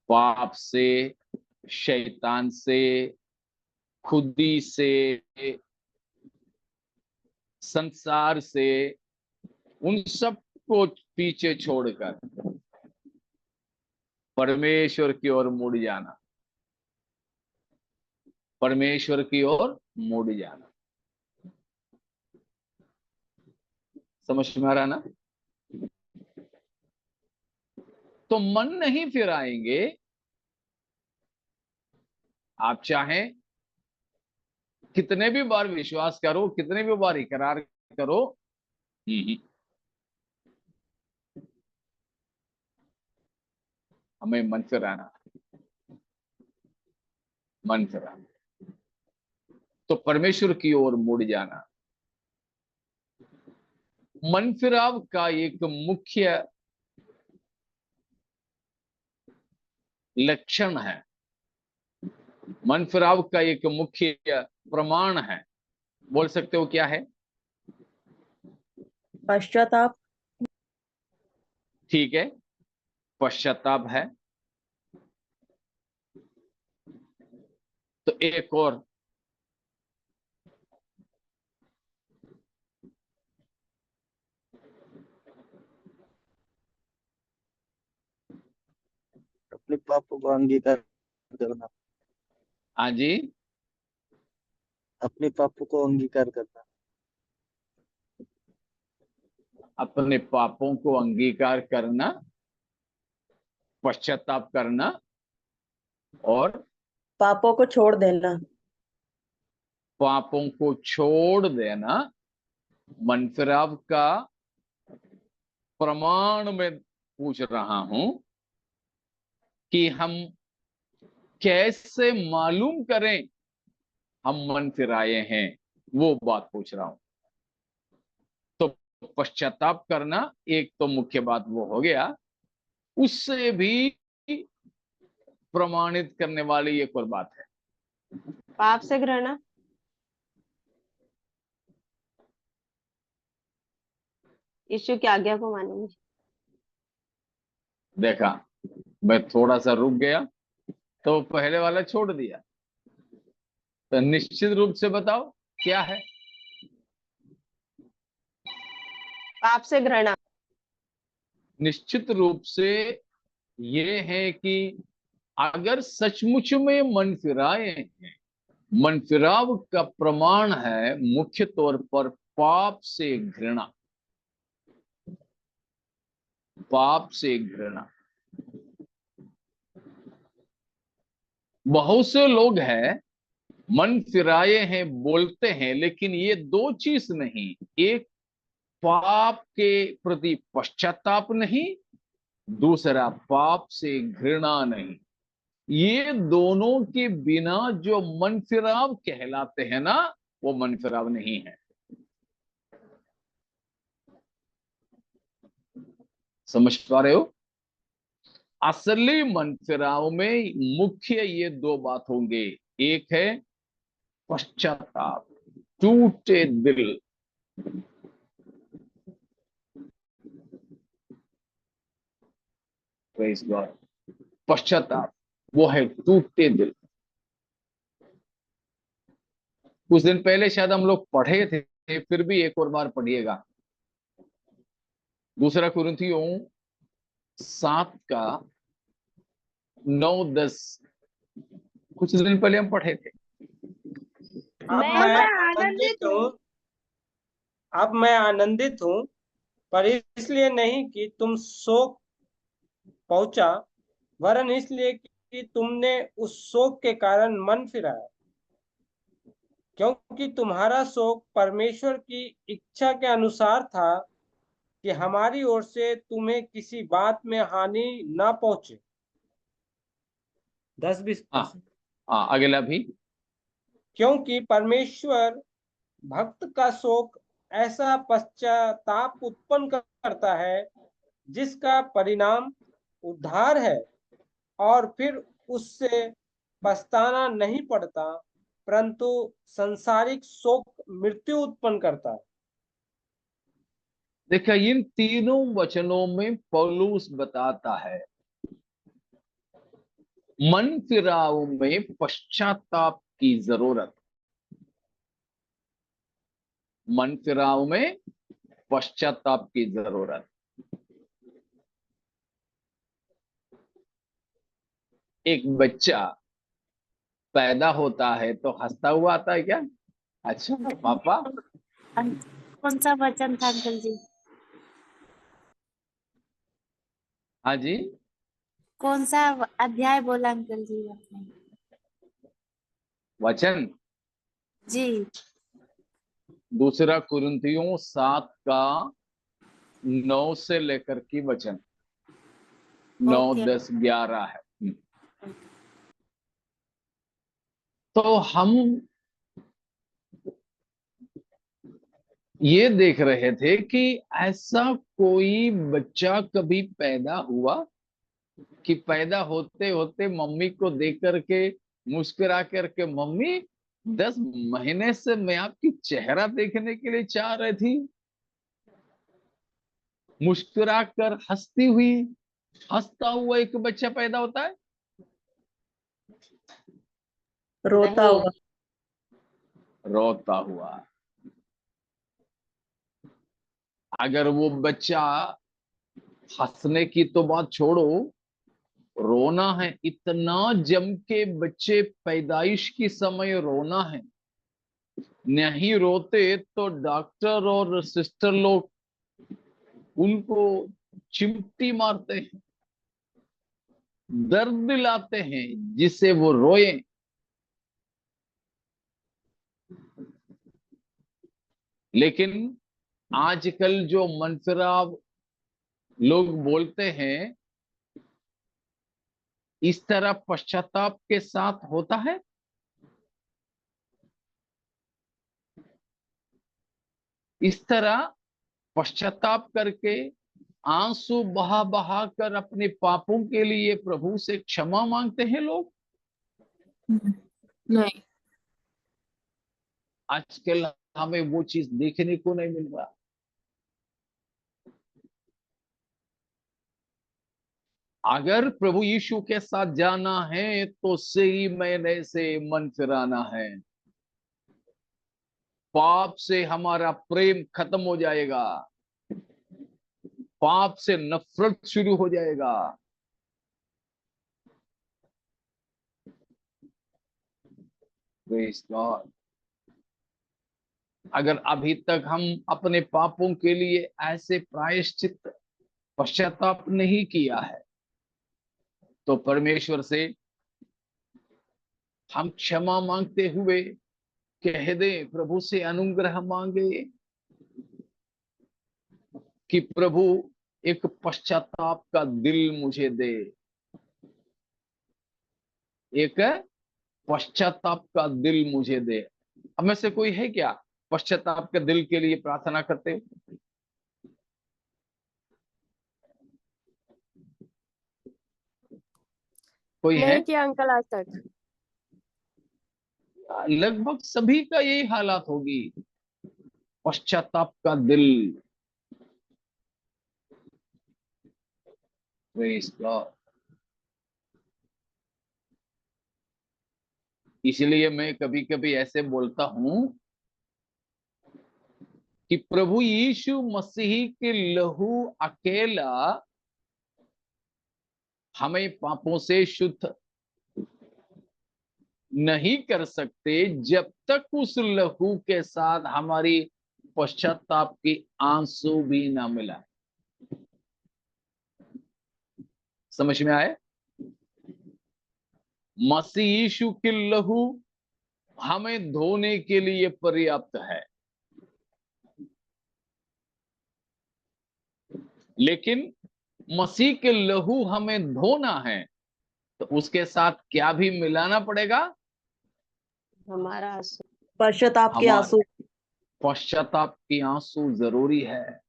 Speaker 1: पाप से, शैतान से, खुदी से, संसार से, उन सब को पीछे छोड़कर परमेश्वर की ओर मुड़ जाना। परमेश्वर की ओर मुड़ जाना। समझ में आ रहा ना? तो मन नहीं फिराएंगे। आप चाहें कितने भी बार विश्वास करो, कितने भी बार इकरार करो, हमें मन फिराना, मन फिराना। तो परमेश्वर की ओर मुड़ जाना मन फिराव का एक मुख्य लक्षण है, मन फिराव का एक मुख्य प्रमाण है। बोल सकते हो क्या है?
Speaker 2: पश्चाताप,
Speaker 1: ठीक है, पश्चाताप है। तो एक और,
Speaker 8: अपने पापों को अंगीकार करना,
Speaker 1: हाँ जी,
Speaker 8: अपने पापों को अंगीकार करना,
Speaker 1: अपने पापों को अंगीकार करना, पश्चाताप करना और
Speaker 2: पापों को छोड़ देना,
Speaker 1: पापों को छोड़ देना। मन फिराव का प्रमाण मैं पूछ रहा हूं कि हम कैसे मालूम करें हम मन फिराए हैं, वो बात पूछ रहा हूं। तो पश्चाताप करना एक तो मुख्य बात वो हो गया, उससे भी प्रमाणित करने वाली एक और बात है,
Speaker 3: पाप से घृणा, यीशु की आज्ञा को मानेंगे।
Speaker 1: देखा, मैं थोड़ा सा रुक गया तो पहले वाला छोड़ दिया। तो निश्चित रूप से बताओ क्या है?
Speaker 3: पाप से घृणा,
Speaker 1: निश्चित रूप से ये है कि अगर सचमुच में मन फिराए हैं, मन फिराव का प्रमाण है मुख्य तौर पर पाप से घृणा। पाप से घृणा। बहुत से लोग हैं मन फिराए हैं बोलते हैं, लेकिन ये दो चीज नहीं, एक पाप के प्रति पश्चाताप नहीं, दूसरा पाप से घृणा नहीं। ये दोनों के बिना जो मन फिराव कहलाते हैं ना, वो मन फिराव नहीं है। समझ पा रहे हो? असली मन फिराव में मुख्य ये दो बात होंगे। एक है पश्चाताप, टूटे दिल। Praise God. पश्चाताप वो है टूटे दिल। कुछ दिन पहले शायद हम लोग पढ़े थे, फिर भी एक और बार पढ़िएगा। दूसरा कुरिन्थियों 7 का 9-10 कुछ दिन पहले हम पढ़े थे।
Speaker 5: अब
Speaker 3: मैं
Speaker 5: मैं
Speaker 7: आनंदित हूँ।
Speaker 5: अब मैं आनंदित हूँ, पर इसलिए नहीं कि तुम शोक पहुंचा, वरन इसलिए कि तुमने उस शोक के कारण मन फिराया, क्योंकि तुम्हारा शोक परमेश्वर की इच्छा के अनुसार था कि हमारी ओर से तुम्हें किसी बात में हानि ना पहुंचे। 10-20
Speaker 1: हाँ, अगला भी।
Speaker 5: क्योंकि परमेश्वर भक्त का शोक ऐसा पश्चाताप उत्पन्न करता है जिसका परिणाम उद्धार है, और फिर उससे पछताना नहीं पड़ता, परंतु संसारिक शोक मृत्यु उत्पन्न करता है।
Speaker 1: देखिए, इन तीनों वचनों में पौलुस बताता है मन फिराव में पश्चाताप की जरूरत। मन फिराव में पश्चाताप की जरूरत। एक बच्चा पैदा होता है तो हंसता हुआ आता है क्या? अच्छा पापा,
Speaker 9: कौन सा वचन था अंकल जी?
Speaker 1: हाँ जी,
Speaker 9: कौन सा अध्याय बोला अंकल जी आपने?
Speaker 1: वचन
Speaker 9: जी।
Speaker 1: दूसरा कुरिन्थियों 7 का 9 से लेकर की वचन 9,
Speaker 9: ओके।
Speaker 1: 10, 11 है। तो हम ये देख रहे थे कि ऐसा कोई बच्चा कभी पैदा हुआ कि पैदा होते होते मम्मी को देख करके मुस्कुरा करके, मम्मी 10 महीने से मैं आपकी चेहरा देखने के लिए चाह रही थी, मुस्कुरा कर हंसती हुई, हंसता हुआ एक बच्चा पैदा होता है?
Speaker 2: रोता
Speaker 3: नहीं।
Speaker 2: हुआ।
Speaker 1: रोता हुआ। अगर वो बच्चा, हंसने की तो बात छोड़ो, रोना है, इतना जम के बच्चे पैदाइश की समय रोना है। नहीं रोते तो डॉक्टर और सिस्टर लोग उनको चिमटी मारते हैं, दर्द दिलाते हैं जिससे वो रोए। लेकिन आजकल जो मनफिराव लोग बोलते हैं, इस तरह पश्चाताप के साथ होता है? इस तरह पश्चाताप करके आंसू बहा बहा कर अपने पापों के लिए प्रभु से क्षमा मांगते हैं लोग?
Speaker 9: नहीं।
Speaker 1: आजकल हमें वो चीज देखने को नहीं मिल रहा। अगर प्रभु यीशु के साथ जाना है तो सही मैंने से मन फिराना है। पाप से हमारा प्रेम खत्म हो जाएगा, पाप से नफरत शुरू हो जाएगा। Praise God। अगर अभी तक हम अपने पापों के लिए ऐसे प्रायश्चित पश्चाताप नहीं किया है, तो परमेश्वर से हम क्षमा मांगते हुए कह दें, प्रभु से अनुग्रह मांगे कि प्रभु एक पश्चाताप का दिल मुझे दे, एक पश्चाताप का दिल मुझे दे। अब में से कोई है क्या पश्चाताप के दिल के लिए प्रार्थना करते हो? कोई है?
Speaker 10: नहीं किया अंकल आज तक।
Speaker 1: लगभग सभी का यही हालात होगी। पश्चाताप का दिल। Praise God। इसलिए मैं कभी कभी ऐसे बोलता हूं कि प्रभु यीशु मसीह के लहू अकेला हमें पापों से शुद्ध नहीं कर सकते जब तक उस लहू के साथ हमारी पश्चाताप की आंसू भी ना मिला। समझ में आए? मसीह यीशु के लहू हमें धोने के लिए पर्याप्त है, लेकिन मसीह के लहू हमें धोना है तो उसके साथ क्या भी मिलाना पड़ेगा?
Speaker 6: हमारा आंसू।
Speaker 2: पश्चाताप के
Speaker 1: हमारा
Speaker 2: आंसू।
Speaker 1: पश्चाताप की आंसू जरूरी है।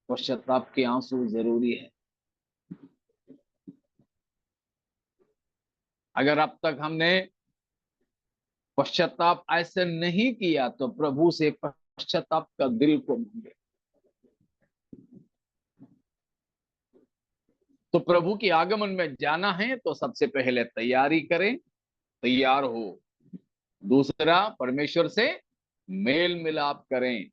Speaker 1: पश्चाताप के आंसू जरूरी है। अगर अब तक हमने पश्चाताप ऐसे नहीं किया तो प्रभु से पश्चाताप का दिल को मांगे। तो प्रभु के आगमन में जाना है तो सबसे पहले तैयारी करें, तैयार हो। दूसरा, परमेश्वर से मेल मिलाप करें।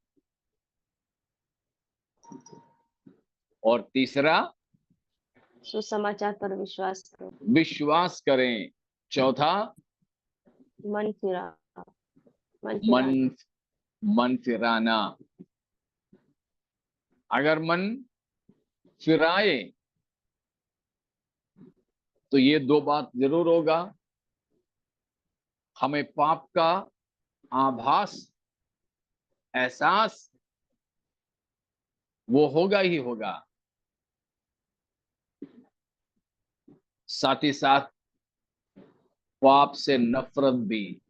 Speaker 1: और तीसरा,
Speaker 6: सुसमाचार पर विश्वास करो।
Speaker 1: विश्वास करें। चौथा,
Speaker 6: मन फिरा
Speaker 1: मन फिराना। अगर मन फिराए तो ये दो बात जरूर होगा, हमें पाप का आभास, एहसास वो होगा ही होगा, साथ ही साथ पाप से नफरत भी,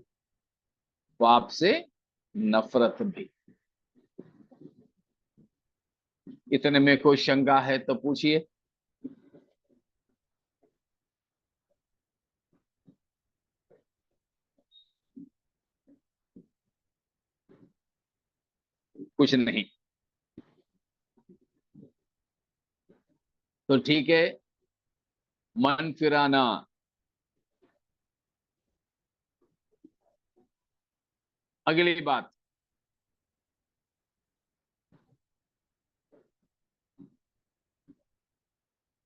Speaker 1: पाप से नफरत भी। इतने में कोई शंका है तो पूछिए। कुछ नहीं तो ठीक है। मन फिराना। अगली बात,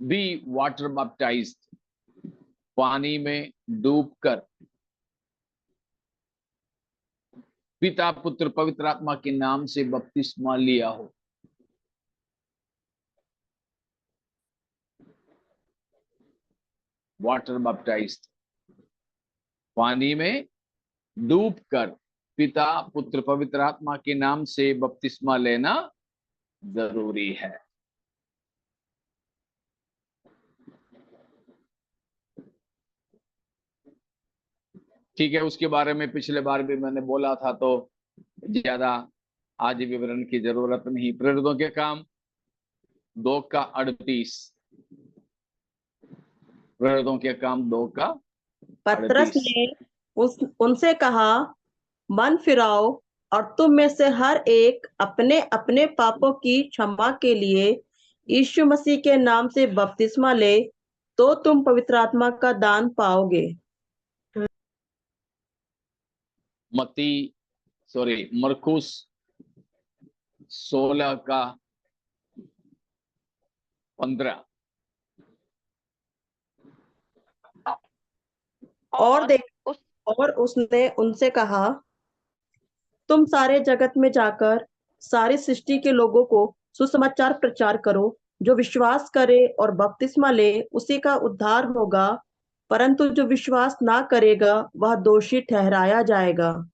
Speaker 1: बी वाटर बैप्टाइज्ड। पानी में डूबकर पिता पुत्र पवित्र आत्मा के नाम से बपतिस्मा लिया हो। वाटर बैप्टाइज्ड, पानी में डूबकर पिता पुत्र पवित्र आत्मा के नाम से बपतिस्मा लेना जरूरी है। ठीक है, उसके बारे में पिछले बार भी मैंने बोला था तो ज्यादा आज विवरण की जरूरत नहीं। प्रेरितों के काम 2:38। प्रेरितों के काम
Speaker 2: पतरस
Speaker 1: 2:38।
Speaker 2: ने उनसे कहा, मन फिराओ और तुम में से हर एक अपने अपने पापों की क्षमा के लिए यीशु मसीह के नाम से बपतिस्मा ले, तो तुम पवित्र आत्मा का दान पाओगे।
Speaker 1: मरकुस 16:15।
Speaker 2: और उसने उनसे कहा, तुम सारे जगत में जाकर सारी सृष्टि के लोगों को सुसमाचार प्रचार करो। जो विश्वास करे और बपतिस्मा ले उसी का उद्धार होगा, परंतु जो विश्वास ना करेगा वह दोषी ठहराया जाएगा।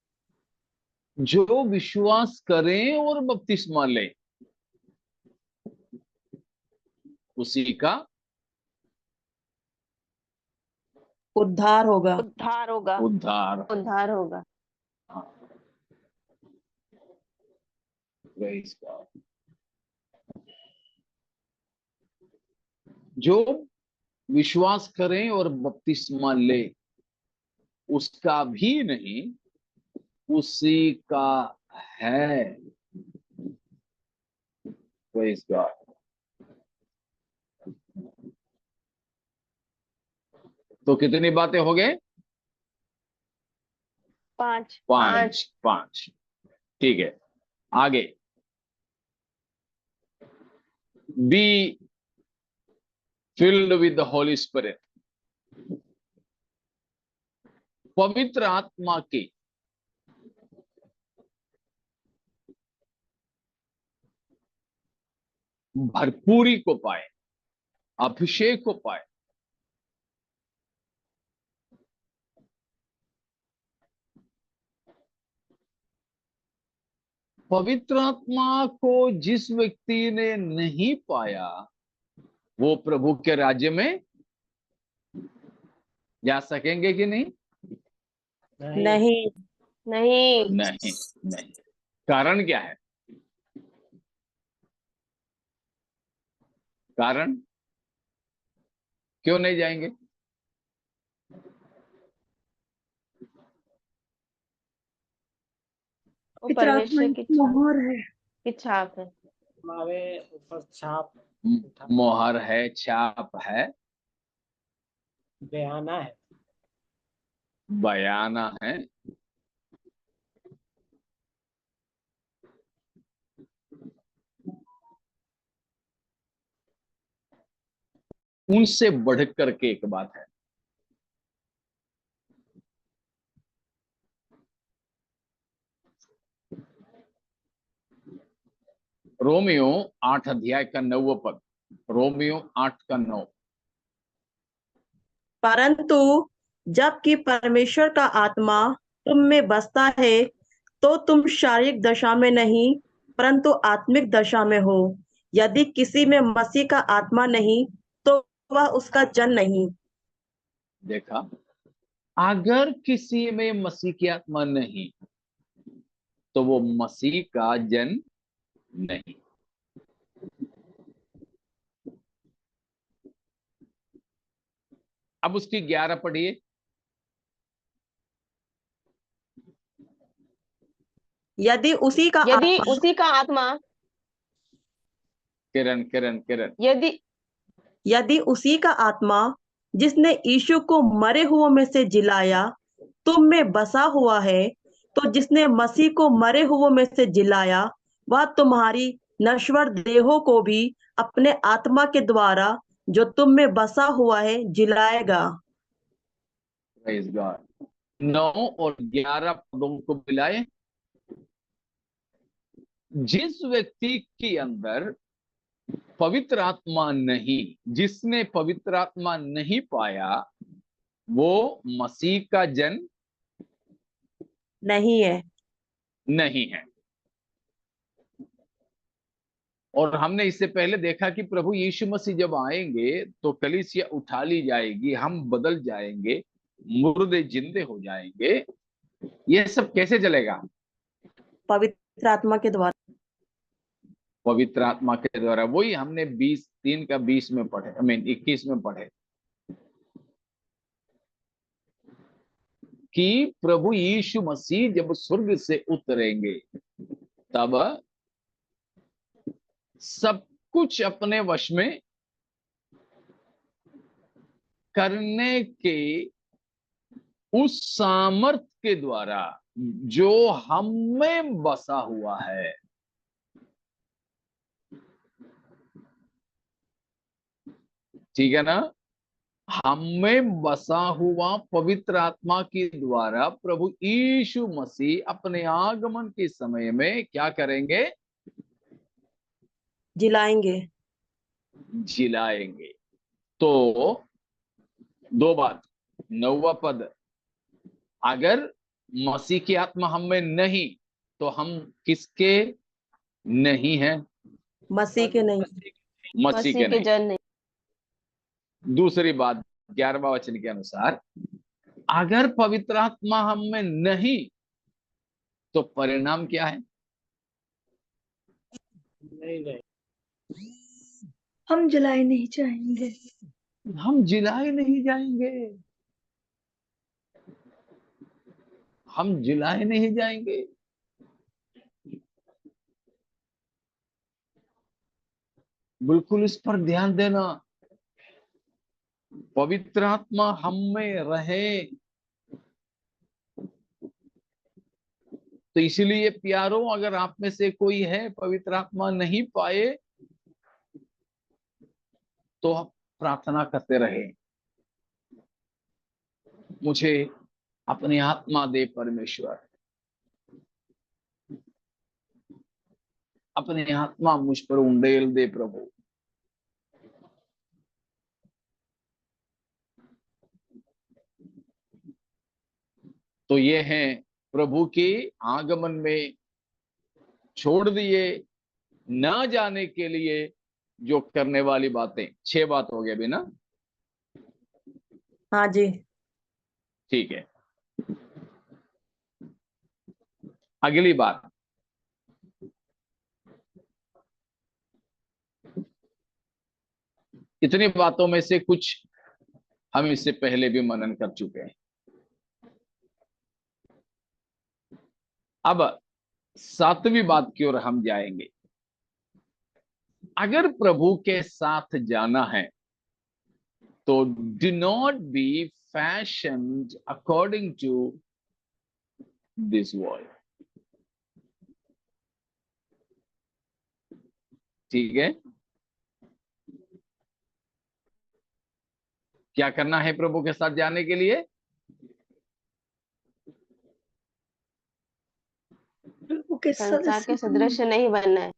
Speaker 1: जो विश्वास करें और बपतिस्मा ले उसी का
Speaker 2: उद्धार होगा।
Speaker 3: उद्धार होगा।
Speaker 6: उद्धार होगा।
Speaker 1: Praise God। जो विश्वास करें और बपतिस्मा ले, उसका भी नहीं, उसी का है। Praise God. तो कितनी बातें हो गए?
Speaker 3: 5।
Speaker 1: पांच। ठीक है, आगे। Be filled with the Holi spirit. पवित्र आत्मा की भरपूरी को पाए, अभिषेक को पाए। पवित्र आत्मा को जिस व्यक्ति ने नहीं पाया, वो प्रभु के राज्य में जा सकेंगे कि नहीं?
Speaker 2: नहीं।
Speaker 3: नहीं।
Speaker 1: नहीं, नहीं। कारण क्या है? कारण क्यों नहीं जाएंगे?
Speaker 3: वो परमेश्वर की
Speaker 2: मोहर है।
Speaker 3: छाप है।
Speaker 5: हमारे ऊपर छाप
Speaker 1: मोहर है, छाप है,
Speaker 5: बयाना है।
Speaker 1: बयाना है। उनसे बढ़कर के एक बात है, रोमियो 8 अध्याय का 9वां पद। रोमियो 8 का 9।
Speaker 2: परंतु जबकि परमेश्वर का आत्मा तुम में बसता है, तो तुम शारीरिक दशा में नहीं परंतु आत्मिक दशा में हो। यदि किसी में मसीह का आत्मा नहीं, तो वह उसका जन नहीं।
Speaker 1: देखा, अगर किसी में मसीह की आत्मा नहीं, तो वो मसीह का जन नहीं। अब उसकी 11 पढ़िए।
Speaker 2: यदि उसी का
Speaker 3: आत्मा
Speaker 1: किरण किरण किरण
Speaker 2: यदि उसी का आत्मा जिसने यीशु को मरे हुओं में से जिलाया तुम में बसा हुआ है, तो जिसने मसीह को मरे हुओं में से जिलाया, वह तुम्हारी नश्वर देहों को भी अपने आत्मा के द्वारा जो तुम में बसा हुआ है जिलाएगा।
Speaker 1: Praise God. 9 और 11 पदों को मिलाए। जिस व्यक्ति के अंदर पवित्र आत्मा नहीं, जिसने पवित्र आत्मा नहीं पाया, वो मसीह का जन
Speaker 2: नहीं है।
Speaker 1: नहीं है। और हमने इससे पहले देखा कि प्रभु यीशु मसीह जब आएंगे तो कलीसिया उठा ली जाएगी, हम बदल जाएंगे, मुर्दे जिंदे हो जाएंगे। ये सब कैसे चलेगा?
Speaker 2: पवित्र आत्मा के द्वारा।
Speaker 1: पवित्र आत्मा के द्वारा। वही हमने 3 का 20 में पढ़े, 21 में पढ़े कि प्रभु यीशु मसीह जब स्वर्ग से उतरेंगे, तब सब कुछ अपने वश में करने के उस सामर्थ के द्वारा जो हम में बसा हुआ है। ठीक है ना? हम में बसा हुआ पवित्र आत्मा के द्वारा प्रभु यीशु मसीह अपने आगमन के समय में क्या करेंगे?
Speaker 2: जिलाएंगे।
Speaker 1: जिलाएंगे। तो 2 बात। 9वां पद, अगर मसीह की आत्मा हम में नहीं, तो हम किसके नहीं हैं?
Speaker 2: मसीह के नहीं।
Speaker 1: मसीह के नहीं।
Speaker 3: जन नहीं।
Speaker 1: दूसरी बात, 11वां वचन के अनुसार, अगर पवित्र आत्मा हम में नहीं, तो परिणाम क्या है?
Speaker 5: नहीं।
Speaker 10: हम जलाए नहीं जाएंगे।
Speaker 1: हम जिलाए नहीं जाएंगे। हम जिलाए नहीं जाएंगे। बिल्कुल इस पर ध्यान देना। पवित्र आत्मा हम में रहे। तो इसलिए प्यारों, अगर आप में से कोई है पवित्र आत्मा नहीं पाए, तो आप प्रार्थना करते रहे, मुझे अपनी आत्मा दे परमेश्वर, अपनी आत्मा मुझ पर उंडेल दे प्रभु। तो ये है प्रभु के आगमन में छोड़ दिए ना जाने के लिए जो करने वाली बातें। 6 बात हो गया अभी ना?
Speaker 2: हाँ जी।
Speaker 1: ठीक है, अगली बात। इतनी बातों में से कुछ हम इससे पहले भी मनन कर चुके हैं। अब 7वीं बात की ओर हम जाएंगे। अगर प्रभु के साथ जाना है तो do not be fashioned according to this world. ठीक है, क्या करना है प्रभु के साथ जाने के लिए?
Speaker 10: प्रभु के
Speaker 6: संसार के
Speaker 10: सदस्य
Speaker 6: सदृश नहीं बनना है।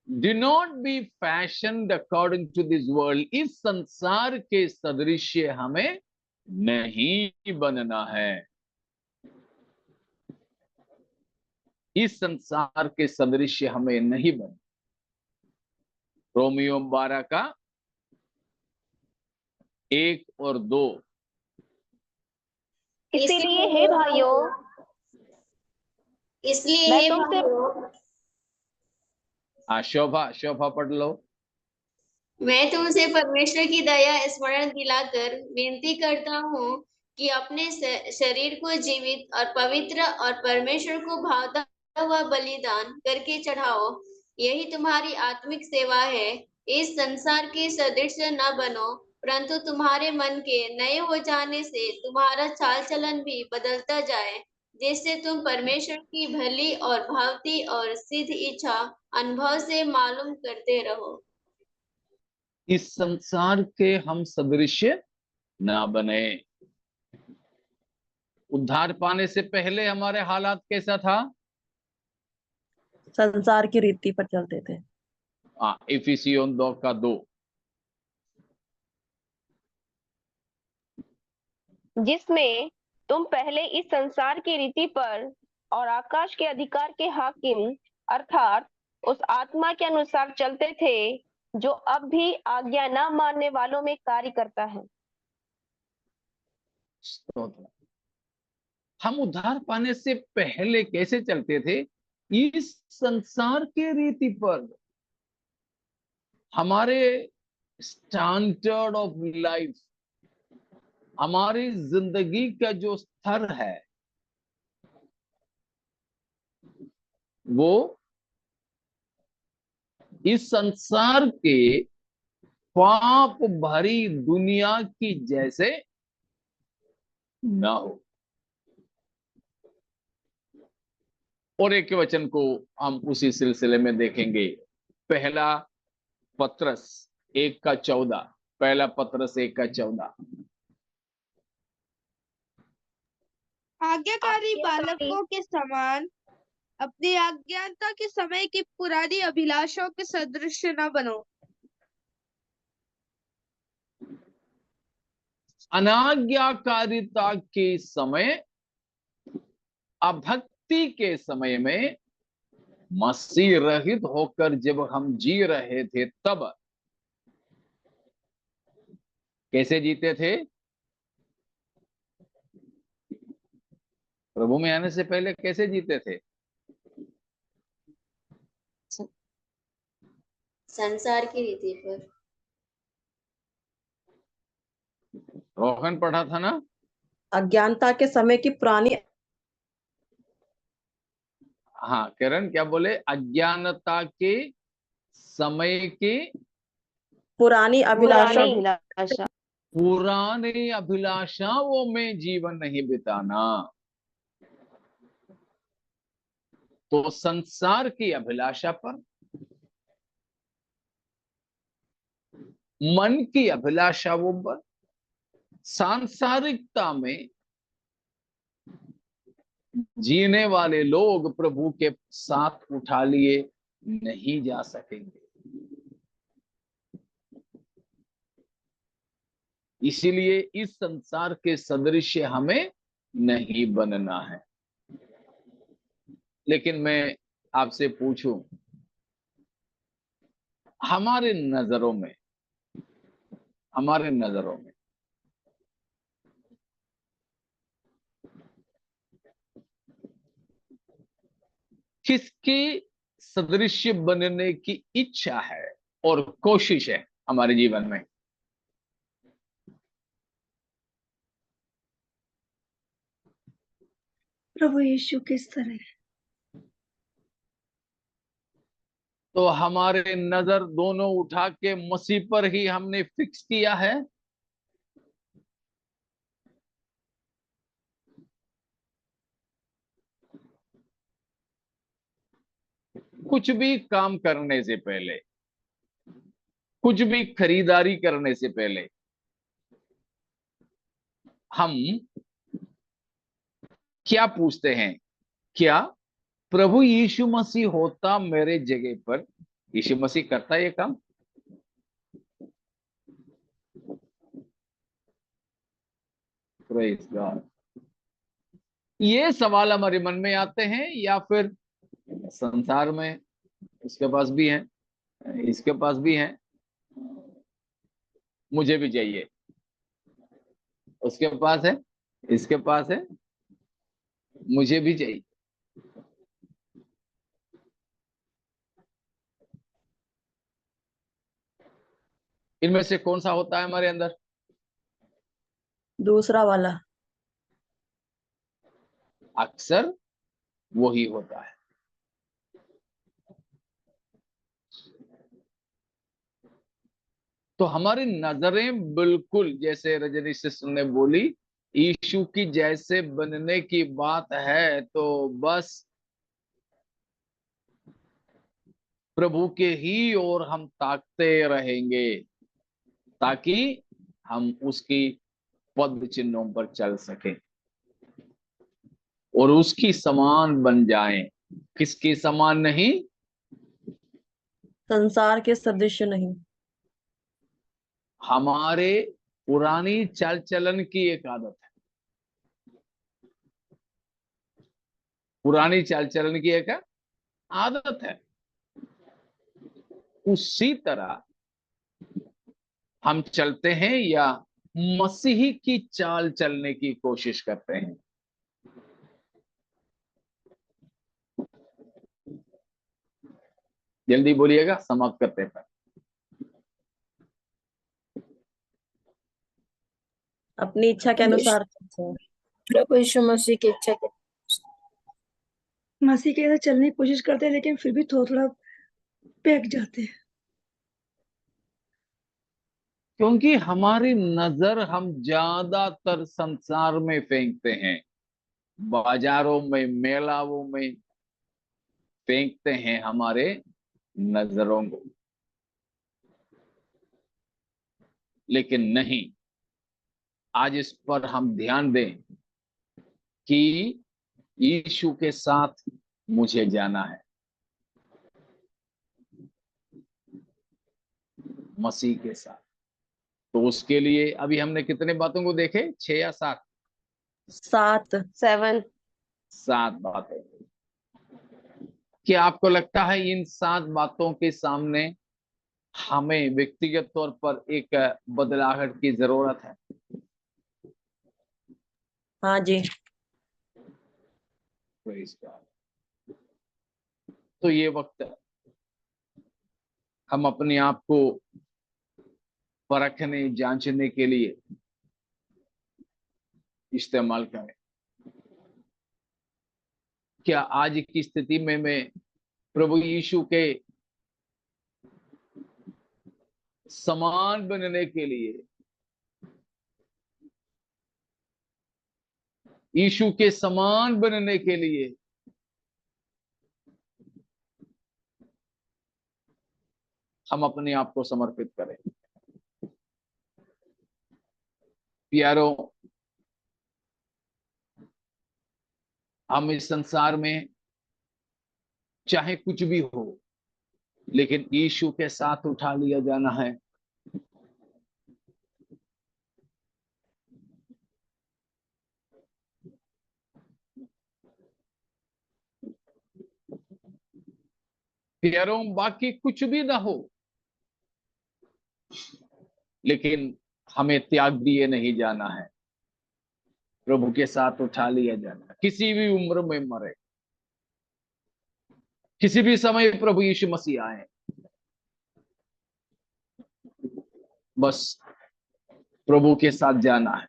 Speaker 1: Do not be fashioned according to this world. इस संसार के सदृश्य हमें नहीं बनना है। इस संसार के सदृश्य हमें नहीं बन। रोमियो 12 का 1 और 2।
Speaker 3: इसीलिए हे भाइयों,
Speaker 11: इसलिए
Speaker 3: मैं
Speaker 11: हे
Speaker 3: तुमसे
Speaker 11: भाइयों,
Speaker 1: शोभा पढ़ लो।
Speaker 11: मैं तुमसे परमेश्वर की दया स्मरण दिलाकर विनती करता हूँ कि अपने शरीर को जीवित और पवित्र और परमेश्वर को भावता हुआ बलिदान करके चढ़ाओ। यही तुम्हारी आत्मिक सेवा है। इस संसार के सदृश न बनो, परंतु तुम्हारे मन के नए हो जाने से तुम्हारा चाल चलन भी बदलता जाए, जिससे तुम परमेश्वर की भली और भावती और सिद्ध इच्छा अनुभव से मालूम करते रहो।
Speaker 1: इस संसार के हम सदृश्य ना बने। उद्धार पाने से पहले हमारे हालात कैसा था?
Speaker 2: संसार की रीति पर चलते थे।
Speaker 1: इफिसियों 2 का 2।
Speaker 3: जिसमें तुम पहले इस संसार की रीति पर और आकाश के अधिकार के हाकिम अर्थात उस आत्मा के अनुसार चलते थे जो अब भी आज्ञा न मानने वालों में कार्य करता है।
Speaker 1: हम उद्धार पाने से पहले कैसे चलते थे? इस संसार के रीति पर। हमारे स्टैंडर्ड ऑफ लाइफ, हमारी जिंदगी का जो स्तर है, वो इस संसार के पाप भरी दुनिया की जैसे ना हो। और एक वचन को हम उसी सिलसिले में देखेंगे। पहला पत्रस 1 का 14। पहला पत्रस 1 का 14।
Speaker 7: आज्ञाकारी बालकों के समान अपनी अज्ञानता के समय की पुरानी अभिलाषाओं के सदृश न बनो।
Speaker 1: अनाज्ञाकारिता के समय, अभक्ति के समय में मसीह रहित होकर जब हम जी रहे थे, तब कैसे जीते थे? प्रभु में आने से पहले कैसे जीते थे?
Speaker 11: संसार की रीति पर।
Speaker 1: रोहन पढ़ा था ना?
Speaker 2: अज्ञानता के समय की पुरानी
Speaker 1: हाँ किरण क्या बोले? अज्ञानता के समय की
Speaker 2: पुरानी अभिलाषा
Speaker 3: अभिलाषा
Speaker 1: पुरानी अभिलाषाओं में जीवन नहीं बिताना। तो संसार की अभिलाषा पर, मन की अभिलाषाओं पर, सांसारिकता में जीने वाले लोग प्रभु के साथ उठा लिए नहीं जा सकेंगे। इसीलिए इस संसार के सदृश हमें नहीं बनना है। लेकिन मैं आपसे पूछूं, हमारे नजरों में किसकी सदृश्य बनने की इच्छा है और कोशिश है हमारे जीवन में?
Speaker 10: प्रभु यीशु किस तरह?
Speaker 1: तो हमारे नजर दोनों उठा के मसीह पर ही हमने फिक्स किया है। कुछ भी काम करने से पहले, कुछ भी खरीदारी करने से पहले हम क्या पूछते हैं? क्या प्रभु यीशु मसीह होता मेरे जगह पर, यीशु मसीह करता ये काम? Praise God. ये सवाल हमारे मन में आते हैं या फिर संसार में उसके पास भी है, इसके पास भी है, मुझे भी चाहिए, उसके पास है, इसके पास है, मुझे भी चाहिए। इनमें से कौन सा होता है हमारे अंदर?
Speaker 2: दूसरा वाला।
Speaker 1: अक्सर वही होता है। तो हमारी नजरें बिल्कुल जैसे रजनी सिस्टर ने बोली, यीशु की जैसे बनने की बात है तो बस प्रभु के ही ओर हम ताकते रहेंगे ताकि हम उसकी पद चिन्हों पर चल सके और उसकी समान बन जाएं। किसकी समान नहीं?
Speaker 2: संसार के सदृश नहीं।
Speaker 1: हमारे पुरानी चाल चलन की एक आदत है, पुरानी चाल चलन की एक आदत है। उसी तरह हम चलते हैं या मसीही की चाल चलने की कोशिश करते हैं? जल्दी बोलिएगा, समाप्त करते हैं।
Speaker 2: अपनी इच्छा के अनुसार
Speaker 4: प्रभु यीशु मसीह की इच्छा के
Speaker 10: मसीह के साथ चलने की कोशिश करते हैं लेकिन फिर भी थोड़ा थोड़ा बहक जाते हैं।
Speaker 1: क्योंकि हमारी नजर हम ज्यादातर संसार में फेंकते हैं, बाजारों में, मेलाओं में फेंकते हैं हमारे नजरों को। लेकिन नहीं, आज इस पर हम ध्यान दें कि यीशु के साथ मुझे जाना है, मसीह के साथ। तो उसके लिए अभी हमने कितने बातों को देखे? 6 या 7?
Speaker 2: 7
Speaker 1: 7 बातें। क्या आपको लगता है इन 7 बातों के सामने हमें व्यक्तिगत तौर पर एक बदलाहट की जरूरत है?
Speaker 2: हाँ जी।
Speaker 1: Praise God। तो ये वक्त हम अपने आप को परखने जांचने के लिए इस्तेमाल करें। क्या आज की स्थिति में मैं प्रभु यीशु के समान बनने के लिए, यीशु के समान बनने के लिए हम अपने आप को समर्पित करें। प्यारों, हम इस संसार में चाहे कुछ भी हो, लेकिन यीशु के साथ उठा लिया जाना है। प्यारों, बाकी कुछ भी ना हो, लेकिन हमें त्याग दिए नहीं जाना है। प्रभु के साथ उठा लिया जाना है। किसी भी उम्र में मरे, किसी भी समय प्रभु यीशु मसीह आए, बस प्रभु के साथ जाना है।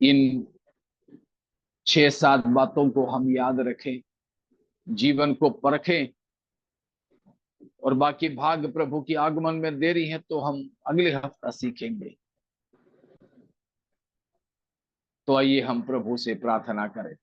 Speaker 1: इन 6-7 बातों को हम याद रखें, जीवन को परखें, और बाकी भाग प्रभु की आगमन में देरी है तो हम अगले हफ्ता सीखेंगे। तो आइए हम प्रभु से प्रार्थना करें।